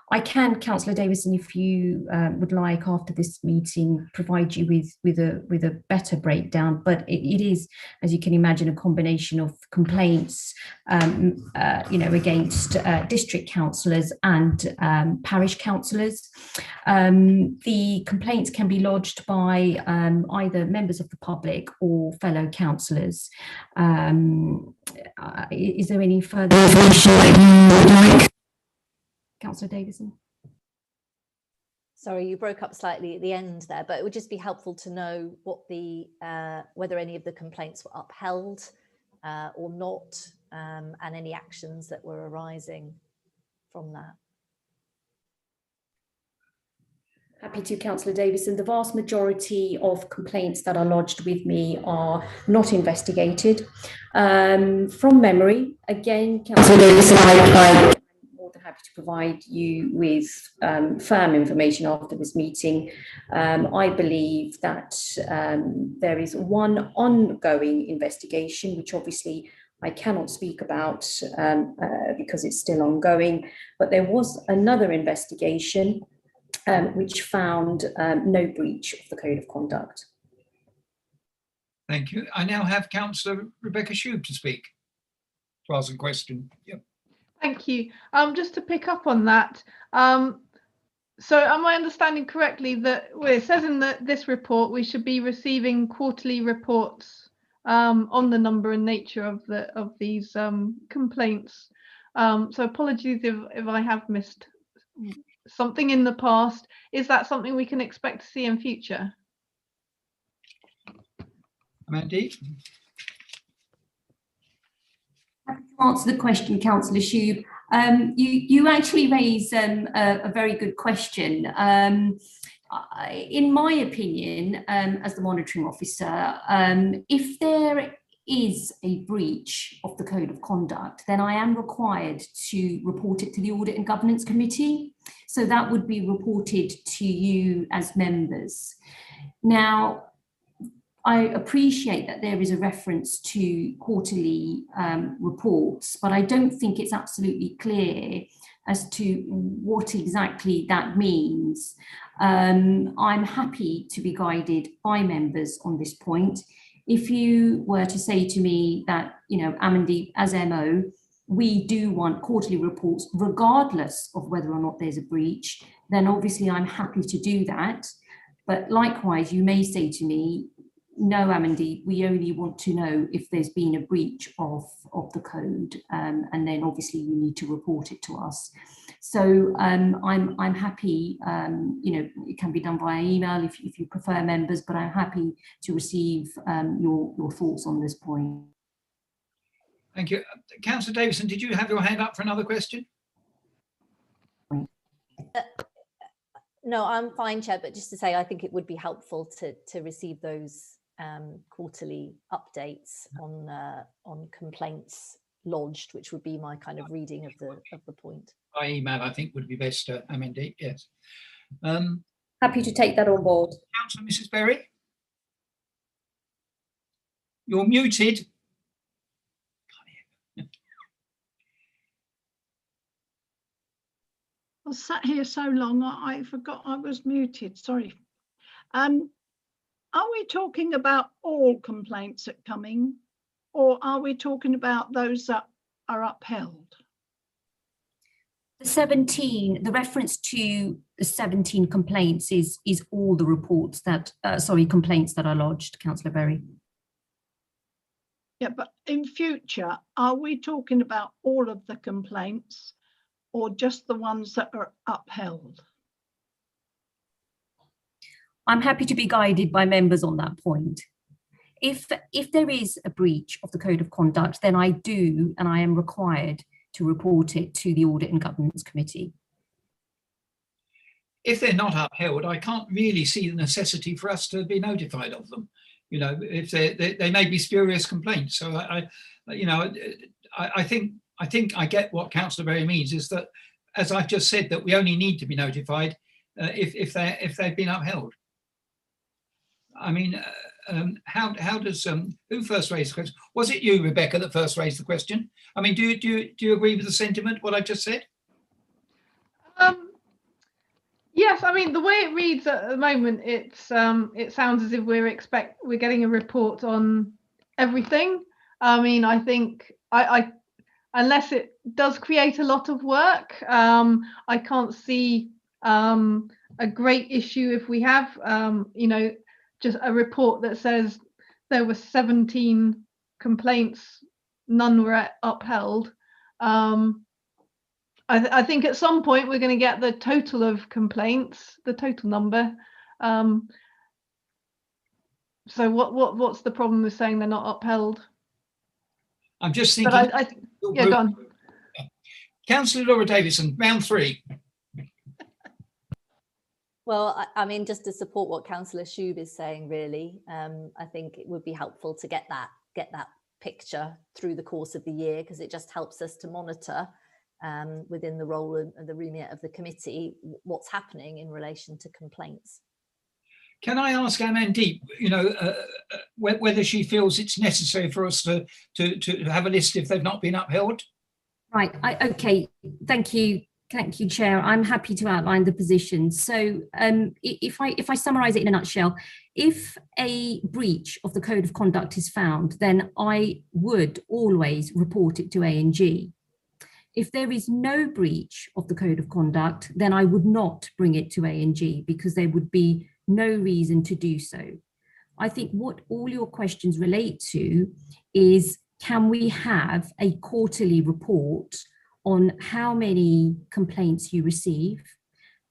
I can, Councillor Davison, if you would like, after this meeting, provide you with a better breakdown. But it is, as you can imagine, a combination of complaints, against district councillors and parish councillors. The complaints can be lodged by either members of the public or fellow councillors. Is there any further information that you would like? Councillor Davison. Sorry, you broke up slightly at the end there, but it would just be helpful to know what the whether any of the complaints were upheld or not, and any actions that were arising from that. Happy to, Councillor Davison. The vast majority of complaints that are lodged with me are not investigated. From memory, again, Councillor Davison, I'm more than happy to provide you with firm information after this meeting. I believe that there is one ongoing investigation, which obviously I cannot speak about because it's still ongoing, but there was another investigation which found no breach of the Code of Conduct. Thank you. I now have Councillor Rebecca Shube to speak, to ask a question. Yep. Thank you. Just to pick up on that, so am I understanding correctly that it says in this report we should be receiving quarterly reports on the number and nature of these complaints? So apologies if I have missed something in the past. Is that something we can expect to see in future? Amandeep? To answer the question, Councillor Shube, you actually raise a very good question. In my opinion, as the monitoring officer, if there is a breach of the Code of Conduct, then I am required to report it to the Audit and Governance Committee. So that would be reported to you as members. Now, I appreciate that there is a reference to quarterly reports, but I don't think it's absolutely clear as to what exactly that means. I'm happy to be guided by members on this point. If you were to say to me that, Amandeep, as MO, we do want quarterly reports regardless of whether or not there's a breach, then obviously I'm happy to do that. But likewise, you may say to me, no, Amandeep, we only want to know if there's been a breach of the code, and then obviously you need to report it to us. So I'm happy, it can be done via email if you prefer, members, but I'm happy to receive your thoughts on this point. Thank you. Councillor Davison, did you have your hand up for another question? No, I'm fine, Chair, but just to say, I think it would be helpful to receive those quarterly updates on complaints lodged, which would be my kind of reading of the point. By email, I think would be best, Amandeep, yes. Happy to take that on board. Councillor Mrs. Berry? You're muted. I sat here so long, I forgot I was muted, sorry. Are we talking about all complaints that come in, or are we talking about those that are upheld? The reference to the 17 complaints is all the reports that, complaints that are lodged, Councillor Berry. Yeah, but in future, are we talking about all of the complaints or just the ones that are upheld? I'm happy to be guided by members on that point. If there is a breach of the Code of Conduct, then I do, and I am required to report it to the Audit and Governance Committee. If they're not upheld, I can't really see the necessity for us to be notified of them. If they may be spurious complaints. So I think I get what Councillor Berry means, is that, as I've just said, that we only need to be notified if they've been upheld. I mean, how does who first raised the question? Was it you, Rebecca, that first raised the question? I mean, do you agree with the sentiment, what I just said? Yes, I mean the way it reads at the moment, it sounds as if we're getting a report on everything. I mean, I think I unless it does create a lot of work, I can't see a great issue if we have just a report that says there were 17 complaints, none were upheld. I think at some point we're going to get the total of complaints, the total number. So what's the problem with saying they're not upheld? I'm just thinking. But yeah, go on. Councillor Laura Davison, round 3. Well, I mean, just to support what Councillor Shube is saying, really, I think it would be helpful to get that picture through the course of the year, because it just helps us to monitor within the role and the remit of the committee what's happening in relation to complaints. Can I ask Amandeep, whether she feels it's necessary for us to have a list if they've not been upheld? Right. Okay. Thank you, Chair. I'm happy to outline the position. So, if I summarise it in a nutshell, if a breach of the Code of Conduct is found, then I would always report it to A&G. If there is no breach of the Code of Conduct, then I would not bring it to A&G, because there would be no reason to do so. I think what all your questions relate to is, can we have a quarterly report on how many complaints you receive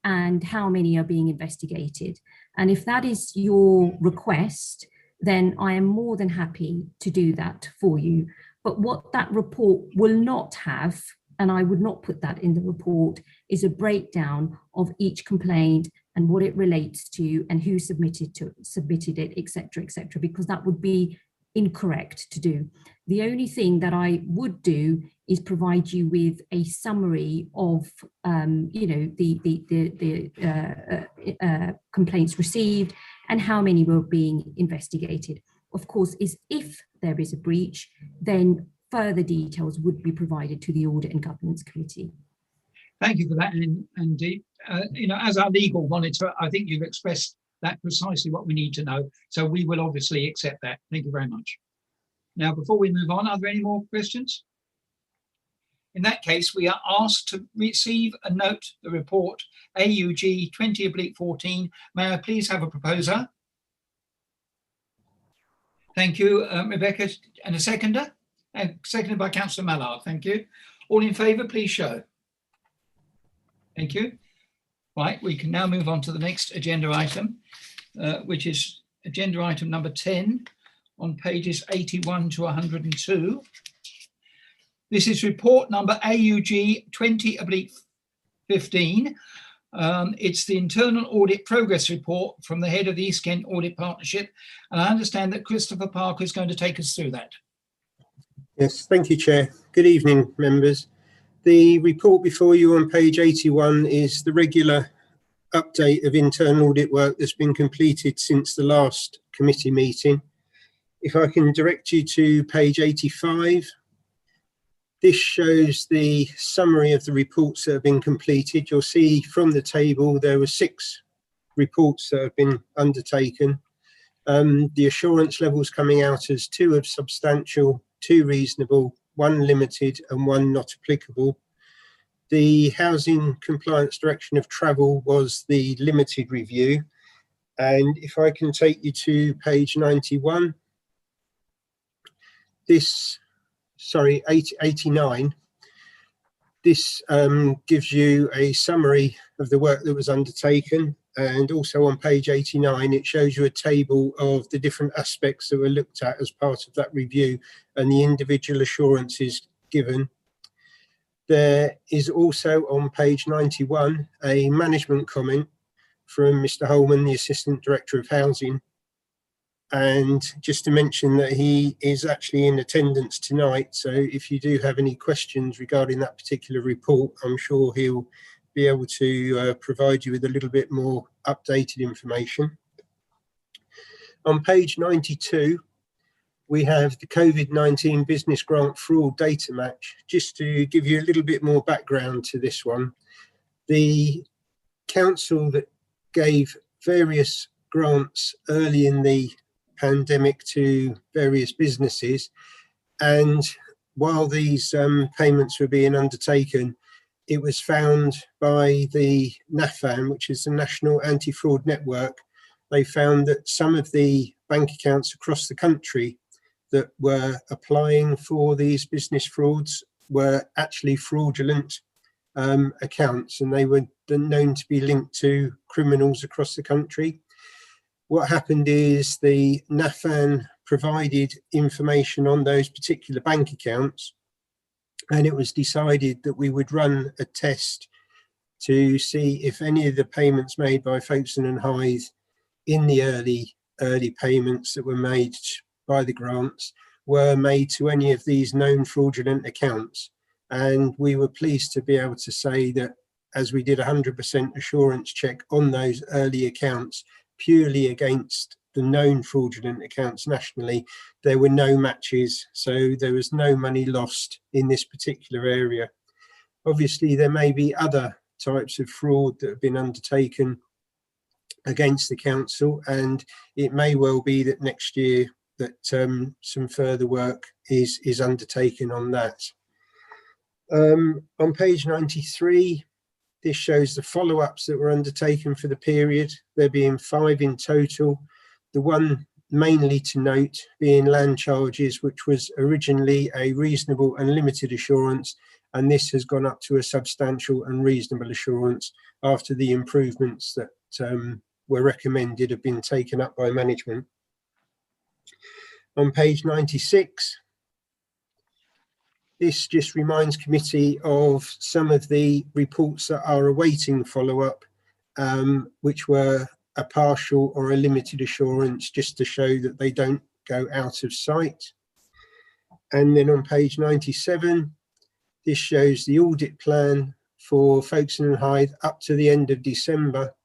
and how many are being investigated? And if that is your request, then I am more than happy to do that for you. But what that report will not have, and I would not put that in the report, is a breakdown of each complaint and what it relates to and who submitted it, etc., because that would be incorrect to do. The only thing that I would do is provide you with a summary of complaints received and how many were being investigated. Of course, if there is a breach, then further details would be provided to the Audit and Governance Committee. Thank you for that, Andy. As our legal monitor, I think you've expressed that precisely what we need to know. So we will obviously accept that. Thank you very much. Now, before we move on, are there any more questions? In that case, we are asked to receive and note the report AUG 20/14. May I please have a proposer? Thank you, Rebecca. And a seconder? And seconded by Councillor Mallard. Thank you. All in favour, please show. Thank you. Right, we can now move on to the next agenda item, which is agenda item number 10 on pages 81 to 102. This is report number AUG 20/15. It's the internal audit progress report from the head of the East Kent Audit Partnership. And I understand that Christopher Parker is going to take us through that. Yes, thank you, Chair. Good evening, members. The report before you on page 81 is the regular update of internal audit work that's been completed since the last committee meeting. If I can direct you to page 85, this shows the summary of the reports that have been completed. You'll see from the table there were 6 reports that have been undertaken. The assurance levels coming out as 2 of substantial, 2 reasonable, 1 limited and 1 not applicable. The housing compliance direction of travel was the limited review. And if I can take you to page 91, 89, this gives you a summary of the work that was undertaken. And also on page 89, it shows you a table of the different aspects that were looked at as part of that review and the individual assurances given. There is also on page 91 a management comment from Mr. Holman, the Assistant Director of Housing. And just to mention that he is actually in attendance tonight. So if you do have any questions regarding that particular report, I'm sure he'll be able to provide you with a little bit more updated information. On page 92, we have the COVID-19 business grant fraud data match. Just to give you a little bit more background to this one, the council that gave various grants early in the pandemic to various businesses, and while these payments were being undertaken, it was found by the NAFAN, which is the National Anti-Fraud Network. They found that some of the bank accounts across the country that were applying for these business frauds were actually fraudulent accounts, and they were known to be linked to criminals across the country. What happened is the NAFAN provided information on those particular bank accounts, and it was decided that we would run a test to see if any of the payments made by Folkestone and Hythe in the early payments that were made by the grants were made to any of these known fraudulent accounts. And we were pleased to be able to say that, as we did 100% assurance check on those early accounts purely against the known fraudulent accounts nationally, there were no matches, so there was no money lost in this particular area. Obviously, there may be other types of fraud that have been undertaken against the council, and it may well be that next year that some further work is undertaken on that. On page 93, this shows the follow-ups that were undertaken for the period, there being 5 in total. The one mainly to note being land charges, which was originally a reasonable and limited assurance, and this has gone up to a substantial and reasonable assurance after the improvements that were recommended have been taken up by management. On page 96, this just reminds committee of some of the reports that are awaiting follow-up, which were a partial or a limited assurance, just to show that they don't go out of sight. And then on page 97, this shows the audit plan for Folkestone and Hythe up to the end of December,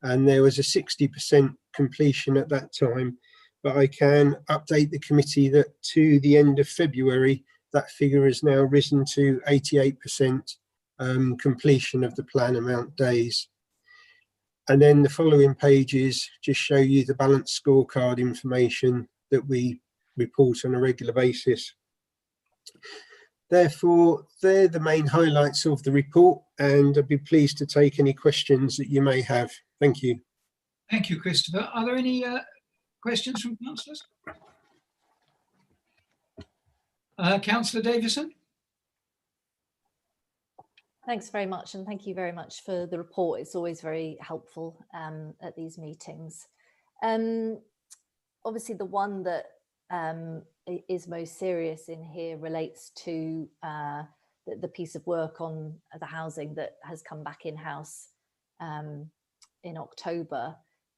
and there was a 60% completion at that time. But I can update the committee that to the end of February, that figure has now risen to 88% completion of the plan amount days. And then the following pages just show you the balance scorecard information that we report on a regular basis. Therefore, they're the main highlights of the report, and I'd be pleased to take any questions that you may have. Thank you. Thank you, Christopher. Are there any questions from councillors? Councillor Davison? Thanks very much, and thank you very much for the report. It's always very helpful at these meetings. Obviously, the one that is most serious in here relates to the piece of work on the housing that has come back in-house in October.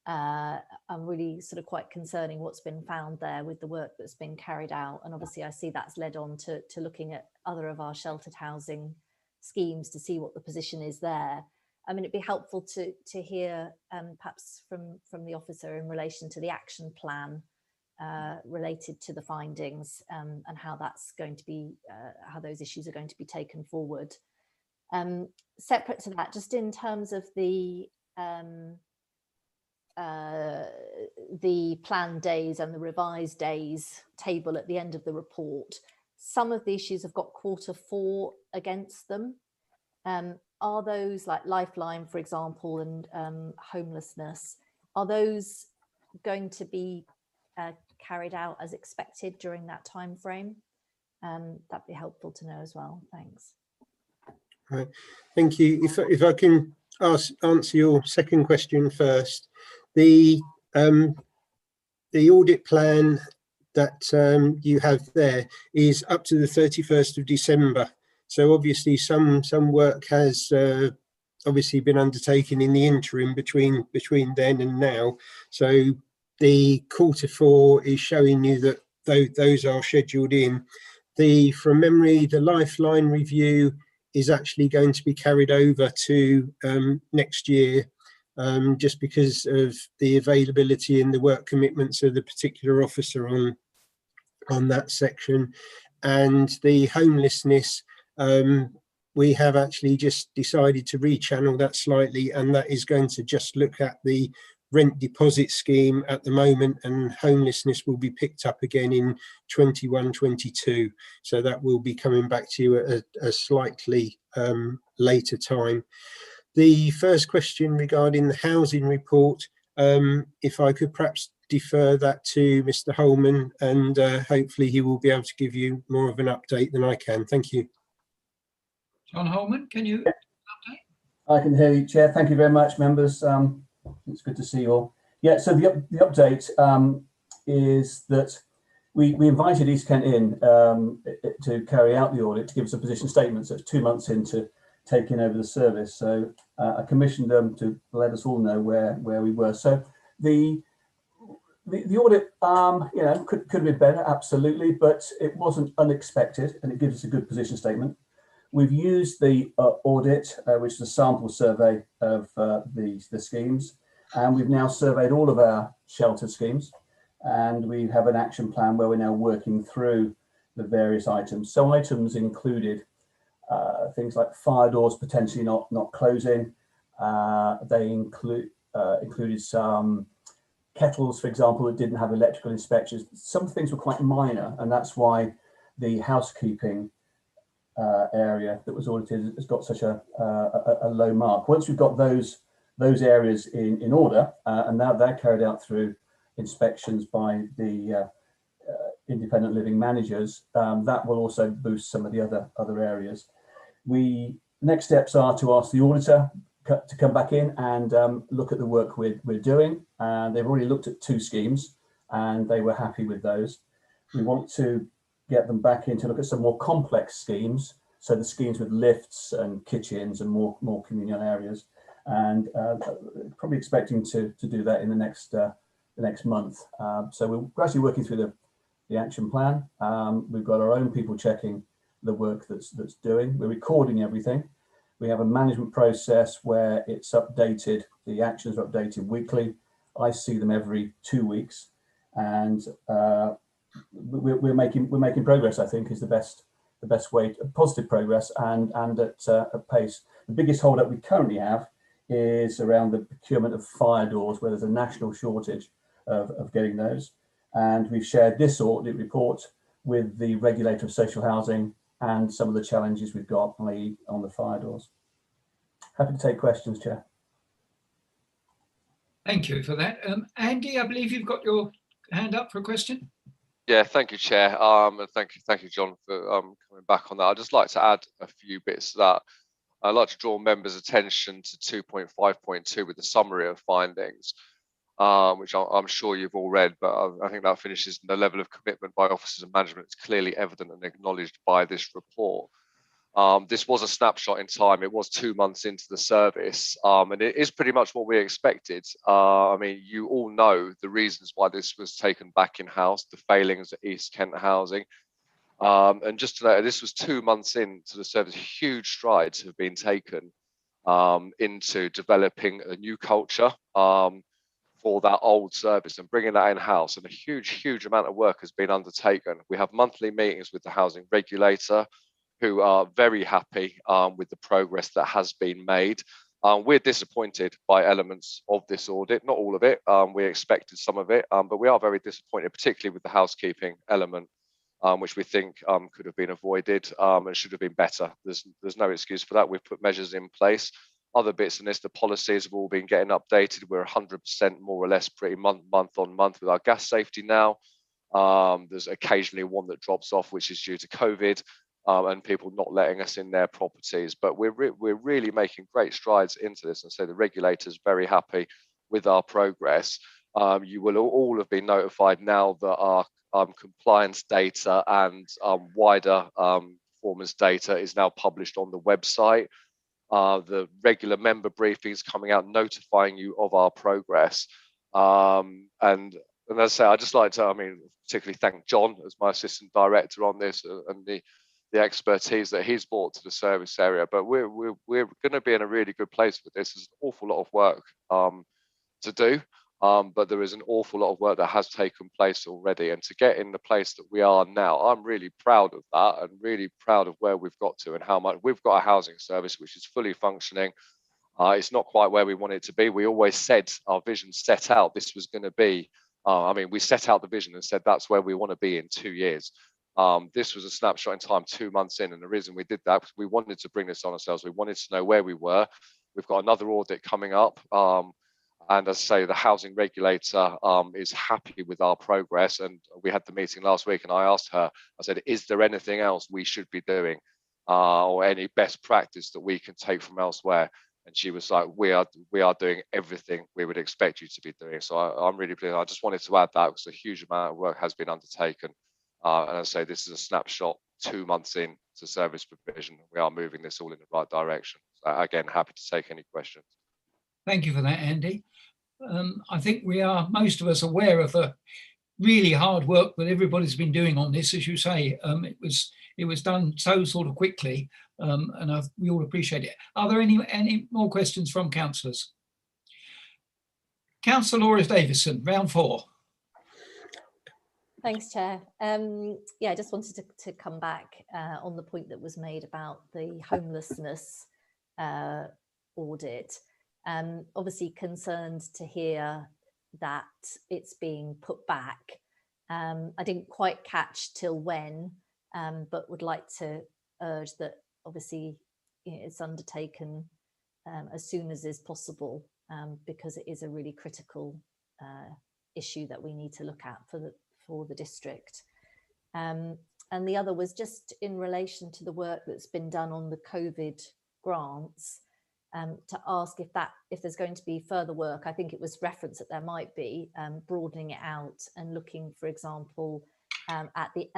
I'm really sort of quite concerning what's been found there with the work that's been carried out. And obviously I see that's led on to looking at other of our sheltered housing schemes to see what the position is there. I mean, it'd be helpful to hear perhaps from the officer in relation to the action plan related to the findings and how that's going to be, how those issues are going to be taken forward. Separate to that, just in terms of the planned days and the revised days table at the end of the report, some of the issues have got Q4 against them. Are those, like Lifeline, for example, and homelessness, are those going to be carried out as expected during that time frame? That'd be helpful to know as well. Thanks. Right. Thank you. If I can answer your second question first, the audit plan that you have there is up to the 31st of December. So obviously some work has obviously been undertaken in the interim between then and now. So the Q4 is showing you that those are scheduled in. From memory, the Lifeline review is actually going to be carried over to next year, just because of the availability and the work commitments of the particular officer on that section. And the homelessness, we have actually just decided to rechannel that slightly, and that is going to just look at the rent deposit scheme at the moment, and homelessness will be picked up again in 21-22. So that will be coming back to you at a slightly later time. The first question regarding the housing report, if I could perhaps defer that to Mr. Holman, and hopefully he will be able to give you more of an update than I can. Thank you. John Holman, can you update? I can hear you, Chair. Thank you very much, members. It's good to see you all. Yeah, so the update is that we invited East Kent in to carry out the audit, to give us a position statement. So it's 2 months into taking over the service. So I commissioned them to let us all know where we were. So the audit, you know, could have been better, absolutely, but it wasn't unexpected, and it gives us a good position statement. We've used the audit, which is a sample survey of the schemes, and we've now surveyed all of our shelter schemes, and we have an action plan where we're now working through the various items. So items included things like fire doors potentially not closing. They included some kettles, for example, that didn't have electrical inspections. Some things were quite minor, and that's why the housekeeping area that was audited has got such a low mark. Once we've got those areas in order, and now they're carried out through inspections by the independent living managers, that will also boost some of the other areas. Next steps are to ask the auditor to come back in and look at the work we're doing. They've already looked at 2 schemes and they were happy with those. We want to get them back in to look at some more complex schemes, so the schemes with lifts and kitchens and more communal areas, and probably expecting to do that in the next month. So we're gradually working through the action plan. We've got our own people checking the work that's doing. We're recording everything. We have a management process where it's updated. The actions are updated weekly. I see them every 2 weeks, and we're making progress. I think is the best way, positive progress, and at pace. The biggest hold up we currently have is around the procurement of fire doors, where there's a national shortage of getting those. And we've shared this audit report with the regulator of social housing and some of the challenges we've got, i.e. on the fire doors. Happy to take questions, Chair. Thank you for that. Andy, I believe you've got your hand up for a question. Yeah, thank you, Chair. And thank you, John, for coming back on that. I'd just like to add a few bits to that. I'd like to draw members' attention to 2.5.2 with the summary of findings, which I'm sure you've all read, but I think that finishes the level of commitment by officers and management. It's clearly evident and acknowledged by this report. This was a snapshot in time. It was 2 months into the service, and it is pretty much what we expected. I mean, you all know the reasons why this was taken back in-house, the failings at East Kent Housing. And just to know, this was 2 months into the service. Huge strides have been taken into developing a new culture for that old service and bringing that in-house. And a huge amount of work has been undertaken. We have monthly meetings with the housing regulator, who are very happy with the progress that has been made. We're disappointed by elements of this audit, not all of it. We expected some of it, but we are very disappointed, particularly with the housekeeping element, which we think could have been avoided and should have been better. There's no excuse for that. We've put measures in place. Other bits in this, the policies have all been getting updated. We're 100% more or less pretty month on month with our gas safety now. There's occasionally one that drops off, which is due to COVID. And people not letting us in their properties, but we're really making great strides into this, and so the regulator's very happy with our progress. You will all have been notified now that our compliance data and wider performance data is now published on the website. The regular member briefings coming out notifying you of our progress, and as I say, I'd just like to, particularly thank John as my assistant director on this, and the expertise that he's brought to the service area. But we're going to be in a really good place with this. There's an awful lot of work to do. but there is an awful lot of work that has taken place already. And to get in the place that we are now, I'm really proud of that and really proud of where we've got to and how much we've got a housing service which is fully functioning. It's not quite where we want it to be. We always said our vision set out this was going to be, we set out the vision and said that's where we want to be in 2 years. This was a snapshot in time 2 months in, and the reason we did that was we wanted to bring this on ourselves. We wanted to know where we were. We've got another audit coming up, and as I say, the housing regulator is happy with our progress. And we had the meeting last week, and I asked her, I said, is there anything else we should be doing, or any best practice that we can take from elsewhere? And she was like, we are doing everything we would expect you to be doing. So I'm really pleased. I just wanted to add that because a huge amount of work has been undertaken. And as I say, this is a snapshot 2 months in to service provision. We are moving this all in the right direction. So again, happy to take any questions. Thank you for that, Andy. I think we are, most of us, aware of the really hard work that everybody's been doing on this. As you say, it was done so sort of quickly, and we all appreciate it. Are there any more questions from councillors? Councillor Laura Davison, round 4. Thanks, Chair. Yeah, I just wanted to come back on the point that was made about the homelessness audit. Obviously concerned to hear that it's being put back. I didn't quite catch till when, but would like to urge that obviously it's undertaken as soon as is possible, because it is a really critical issue that we need to look at for the district. And the other was just in relation to the work that's been done on the COVID grants, to ask if there's going to be further work. I think it was referenced that there might be, broadening it out and looking, for example, at the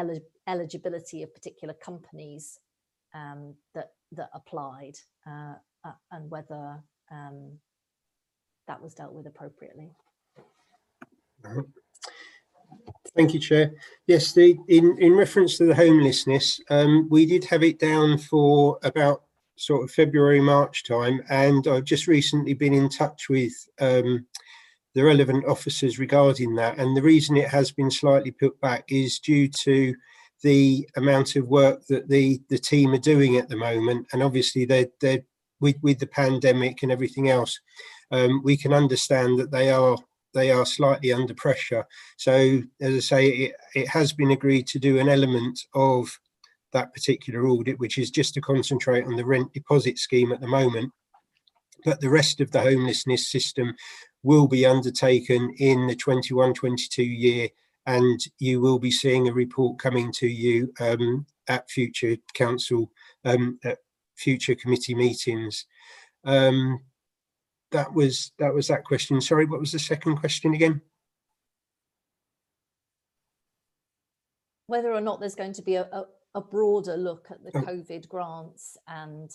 eligibility of particular companies that applied, and whether that was dealt with appropriately. Thank you, Chair. Yes, in reference to the homelessness, we did have it down for about sort of February, March time, and I've just recently been in touch with the relevant officers regarding that, and the reason it has been slightly put back is due to the amount of work that the team are doing at the moment, and obviously they're with the pandemic and everything else, we can understand that they are slightly under pressure. So as I say, it has been agreed to do an element of that particular audit, which is just to concentrate on the rent deposit scheme at the moment, but the rest of the homelessness system will be undertaken in the 21-22 year, and you will be seeing a report coming to you at future council, at future committee meetings. That was that question. Sorry, what was the second question again? Whether or not there's going to be a broader look at the COVID grants and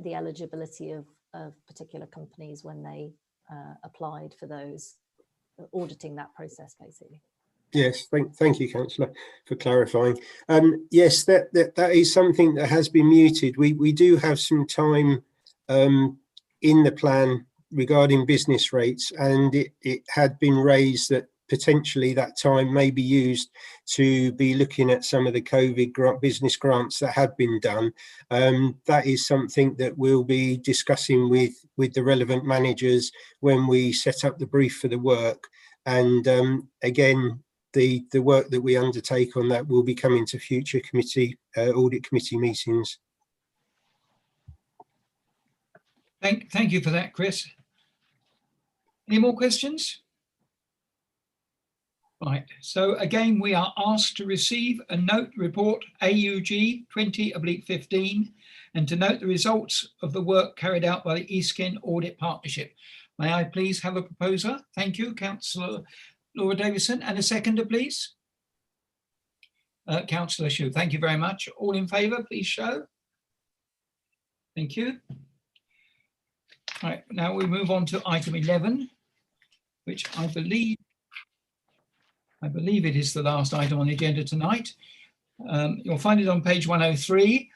the eligibility of particular companies when they applied for those, auditing that process basically. Yes, thank you, Councillor, for clarifying. Yes, that is something that has been muted. We do have some time in the plan regarding business rates, and it had been raised that potentially that time may be used to be looking at some of the COVID business grants that have been done. That is something that we'll be discussing with the relevant managers when we set up the brief for the work. And again, the work that we undertake on that will be coming to future committee audit committee meetings. Thank you for that, Chris. Any more questions? Right, so again, we are asked to receive a note report AUG 20/15 and to note the results of the work carried out by the East Kent Audit Partnership. May I please have a proposer? Thank you, Councillor Laura Davison, and a seconder, please. Councillor Shue, thank you very much. All in favour, please show. Thank you. Right, now we move on to item 11, which I believe it is the last item on the agenda tonight. You'll find it on page 103.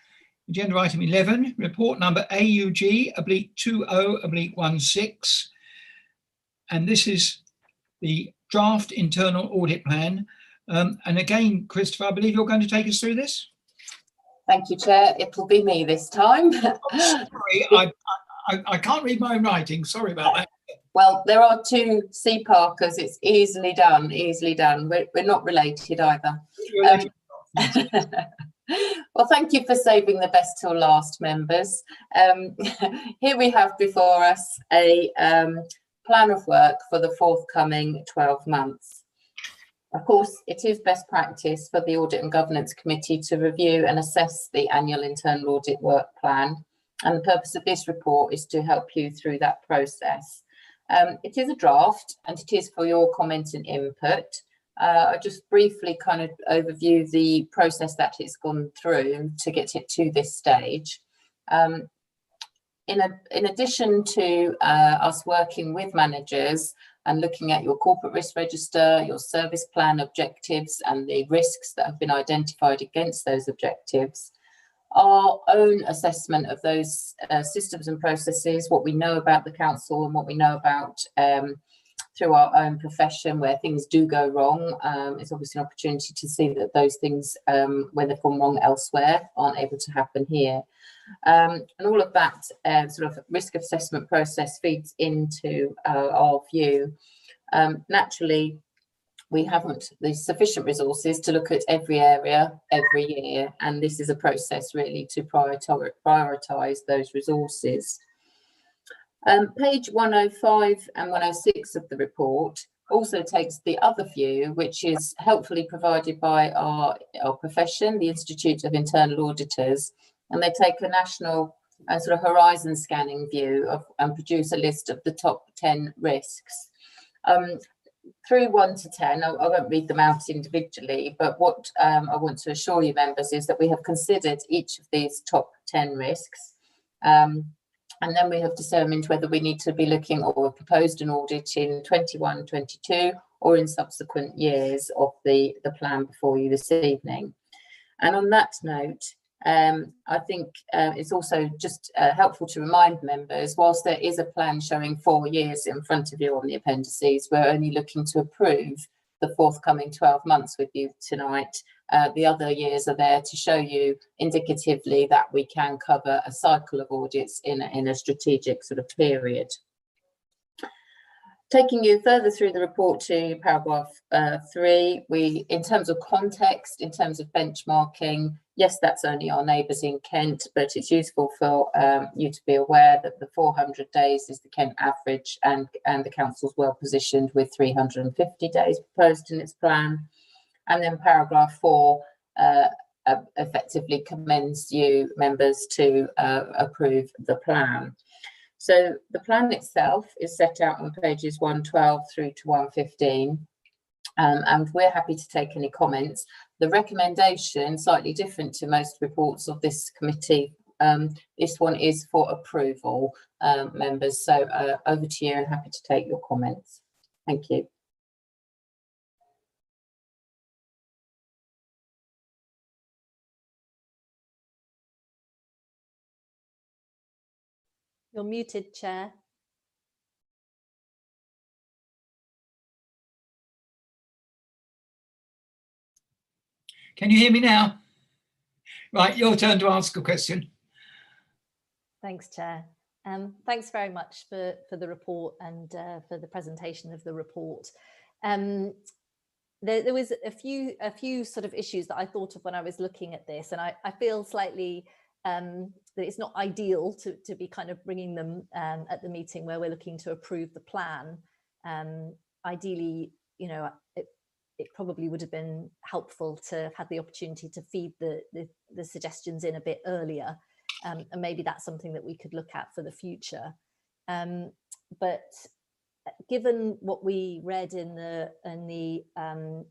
Agenda item 11, report number AUG/20/16. And this is the draft internal audit plan. And again, Christopher, I believe you're going to take us through this? Thank you, Chair. It'll be me this time. Sorry, I can't read my own writing. Sorry about that. Well, there are two C Parkers. It's easily done, easily done. We're not related either. Well, thank you for saving the best till last, members. Here we have before us a plan of work for the forthcoming 12 months. Of course, it is best practice for the Audit and Governance Committee to review and assess the annual internal audit work plan. And the purpose of this report is to help you through that process. It is a draft and it is for your comment and input. I'll just briefly kind of overview the process that it's gone through to get it to this stage. In addition to us working with managers and looking at your corporate risk register, your service plan objectives and the risks that have been identified against those objectives, our own assessment of those systems and processes, what we know about the council and what we know about through our own profession where things do go wrong. It's obviously an opportunity to see that those things, where they've gone wrong elsewhere, aren't able to happen here. And all of that sort of risk assessment process feeds into our view. Naturally, we haven't the sufficient resources to look at every area every year, and this is a process really to prioritise those resources. Page 105 and 106 of the report also takes the other view, which is helpfully provided by our profession, the Institute of Internal Auditors, and they take a national sort of horizon scanning view of and produce a list of the top 10 risks. Through 1 to 10, I won't read them out individually, but what I want to assure you, members, is that we have considered each of these top 10 risks. And then we have determined whether we need to be looking or proposed an audit in 21, 22, or in subsequent years of the plan before you this evening. And on that note, I think it's also just helpful to remind members, whilst there is a plan showing 4 years in front of you on the appendices, we're only looking to approve the forthcoming 12 months with you tonight. The other years are there to show you indicatively that we can cover a cycle of audits in a strategic sort of period. Taking you further through the report to paragraph 3, in terms of context, in terms of benchmarking, yes, that's only our neighbours in Kent, but it's useful for you to be aware that the 400 days is the Kent average, and the council's well positioned with 350 days proposed in its plan. And then paragraph 4 effectively commends you, members, to approve the plan. So the plan itself is set out on pages 112 through to 115, and we're happy to take any comments. The recommendation, slightly different to most reports of this committee, this one is for approval, members. So over to you, and happy to take your comments. Thank you. You're muted, Chair. Can you hear me now? Right, your turn to ask a question. Thanks, Chair. Thanks very much for the report and for the presentation of the report. There was a few sort of issues that I thought of when I was looking at this, and I feel slightly that it's not ideal to be kind of bringing them at the meeting where we're looking to approve the plan. Ideally, you know, it probably would have been helpful to have had the opportunity to feed the suggestions in a bit earlier, and maybe that's something that we could look at for the future. But given what we read in the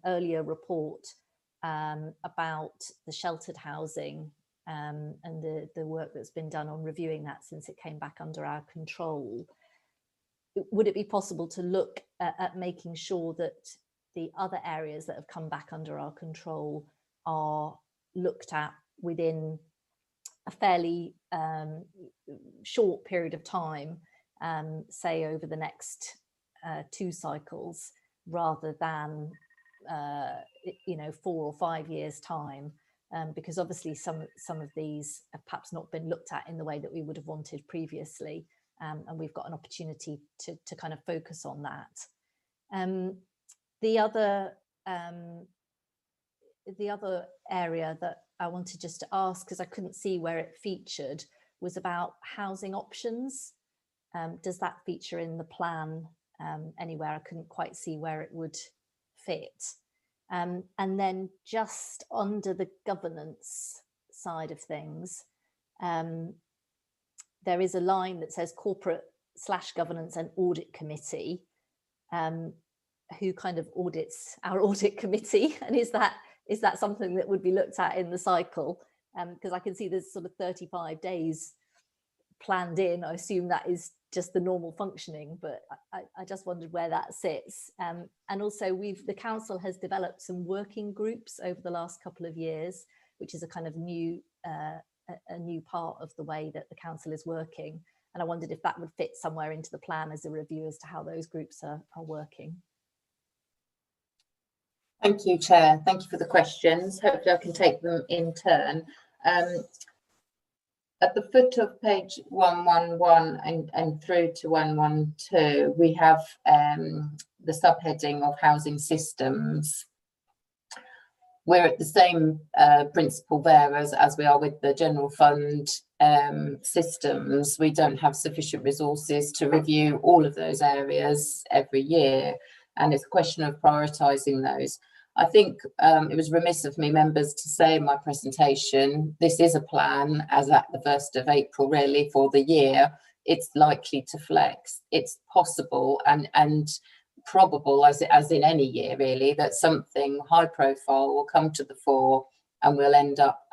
earlier report about the sheltered housing, and the work that's been done on reviewing that since it came back under our control, would it be possible to look at making sure that the other areas that have come back under our control are looked at within a fairly short period of time, say over the next 2 cycles, rather than 4 or 5 years time, because obviously some of these have perhaps not been looked at in the way that we would have wanted previously, and we've got an opportunity to kind of focus on that. The other area that I wanted just to ask, because I couldn't see where it featured, was about housing options. Does that feature in the plan anywhere? I couldn't quite see where it would fit. And then just under the governance side of things, there is a line that says corporate/governance and audit committee. Who kind of audits our audit committee, and is that something that would be looked at in the cycle? Because I can see there's sort of 35 days planned in. I assume that is just the normal functioning, but I just wondered where that sits. And also the council has developed some working groups over the last couple of years, which is a kind of new part of the way that the council is working. And I wondered if that would fit somewhere into the plan as a review as to how those groups are working. Thank you, Chair. Thank you for the questions. Hopefully I can take them in turn. At the foot of page 111 and through to 112, we have the subheading of housing systems. We're at the same principle there as we are with the general fund systems. We don't have sufficient resources to review all of those areas every year, and it's a question of prioritising those. I think it was remiss of me, members, to say in my presentation, this is a plan as at the 1st of April, really, for the year. It's likely to flex. It's possible and probable, as in any year, really, that something high profile will come to the fore and we'll end up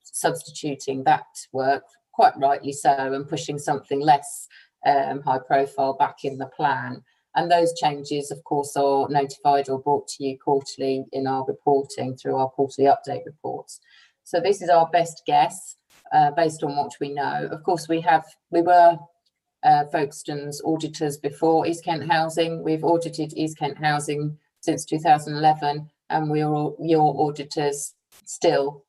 substituting that work, quite rightly so, and pushing something less high profile back in the plan. And those changes, of course, are notified or brought to you quarterly in our reporting through our quarterly update reports. So this is our best guess based on what we know. Of course, we were Folkestone's auditors before East Kent Housing. We've audited East Kent Housing since 2011, and we are your auditors still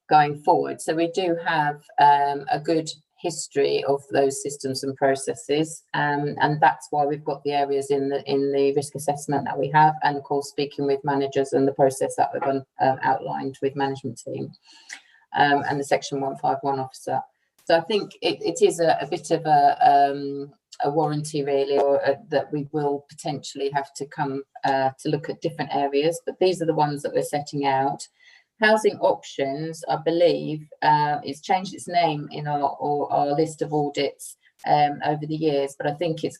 going forward. So we do have a good history of those systems and processes, and that's why we've got the areas in the risk assessment that we have, and of course speaking with managers and the process that we've outlined with management team and the section 151 officer. So I think it is a bit of a warranty, really, or that we will potentially have to come to look at different areas, but these are the ones that we're setting out. Housing options, I believe, it's changed its name in our list of audits over the years, but I think it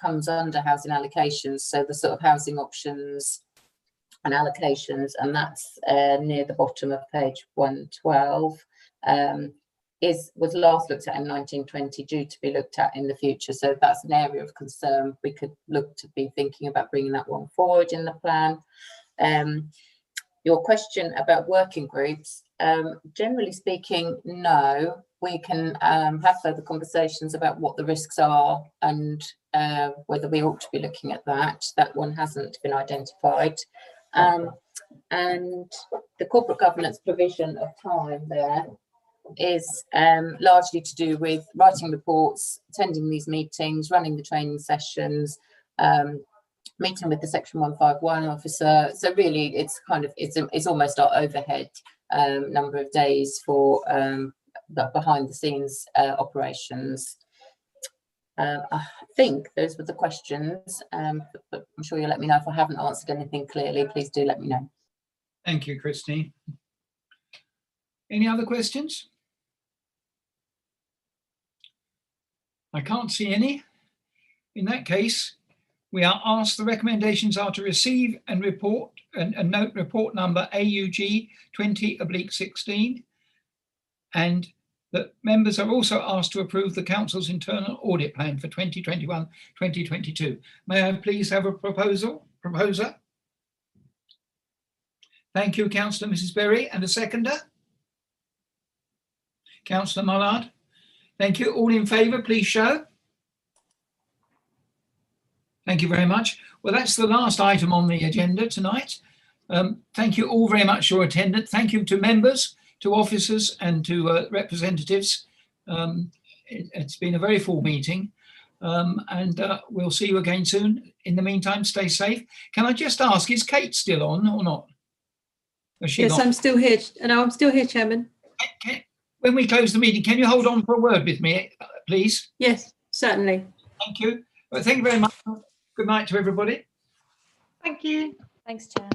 comes under housing allocations. So the sort of housing options and allocations, and that's near the bottom of page 112, was last looked at in 1920, due to be looked at in the future. So that's an area of concern. We could look to be thinking about bringing that one forward in the plan. Your question about working groups, generally speaking, no. We can have further conversations about what the risks are and whether we ought to be looking at that. That one hasn't been identified. And the corporate governance provision of time there is largely to do with writing reports, attending these meetings, running the training sessions, meeting with the section 151 officer. So really it's almost our overhead number of days for the behind the scenes operations. I think those were the questions, but I'm sure you'll let me know if I haven't answered anything clearly. Please do let me know. Thank you, Christine. Any other questions? I can't see any. In that case, we are asked, the recommendations are to receive and report and note report number AUG 20/16, and that members are also asked to approve the Council's internal audit plan for 2021-2022. May I please have a proposer? Thank you, Councillor Mrs. Berry, and a seconder? Councillor Mullard. Thank you. All in favour, please show. Thank you very much. Well, that's the last item on the agenda tonight. Thank you all very much for your attendance. Thank you to members, to officers and to representatives. It's been a very full meeting and we'll see you again soon. In the meantime, stay safe. Can I just ask, is Kate still on or not? Yes, I'm still here. No, I'm still here, Chairman. When we close the meeting, can you hold on for a word with me, please? Yes, certainly. Thank you. Well, thank you very much. Good night to everybody. Thank you. Thanks, Chair.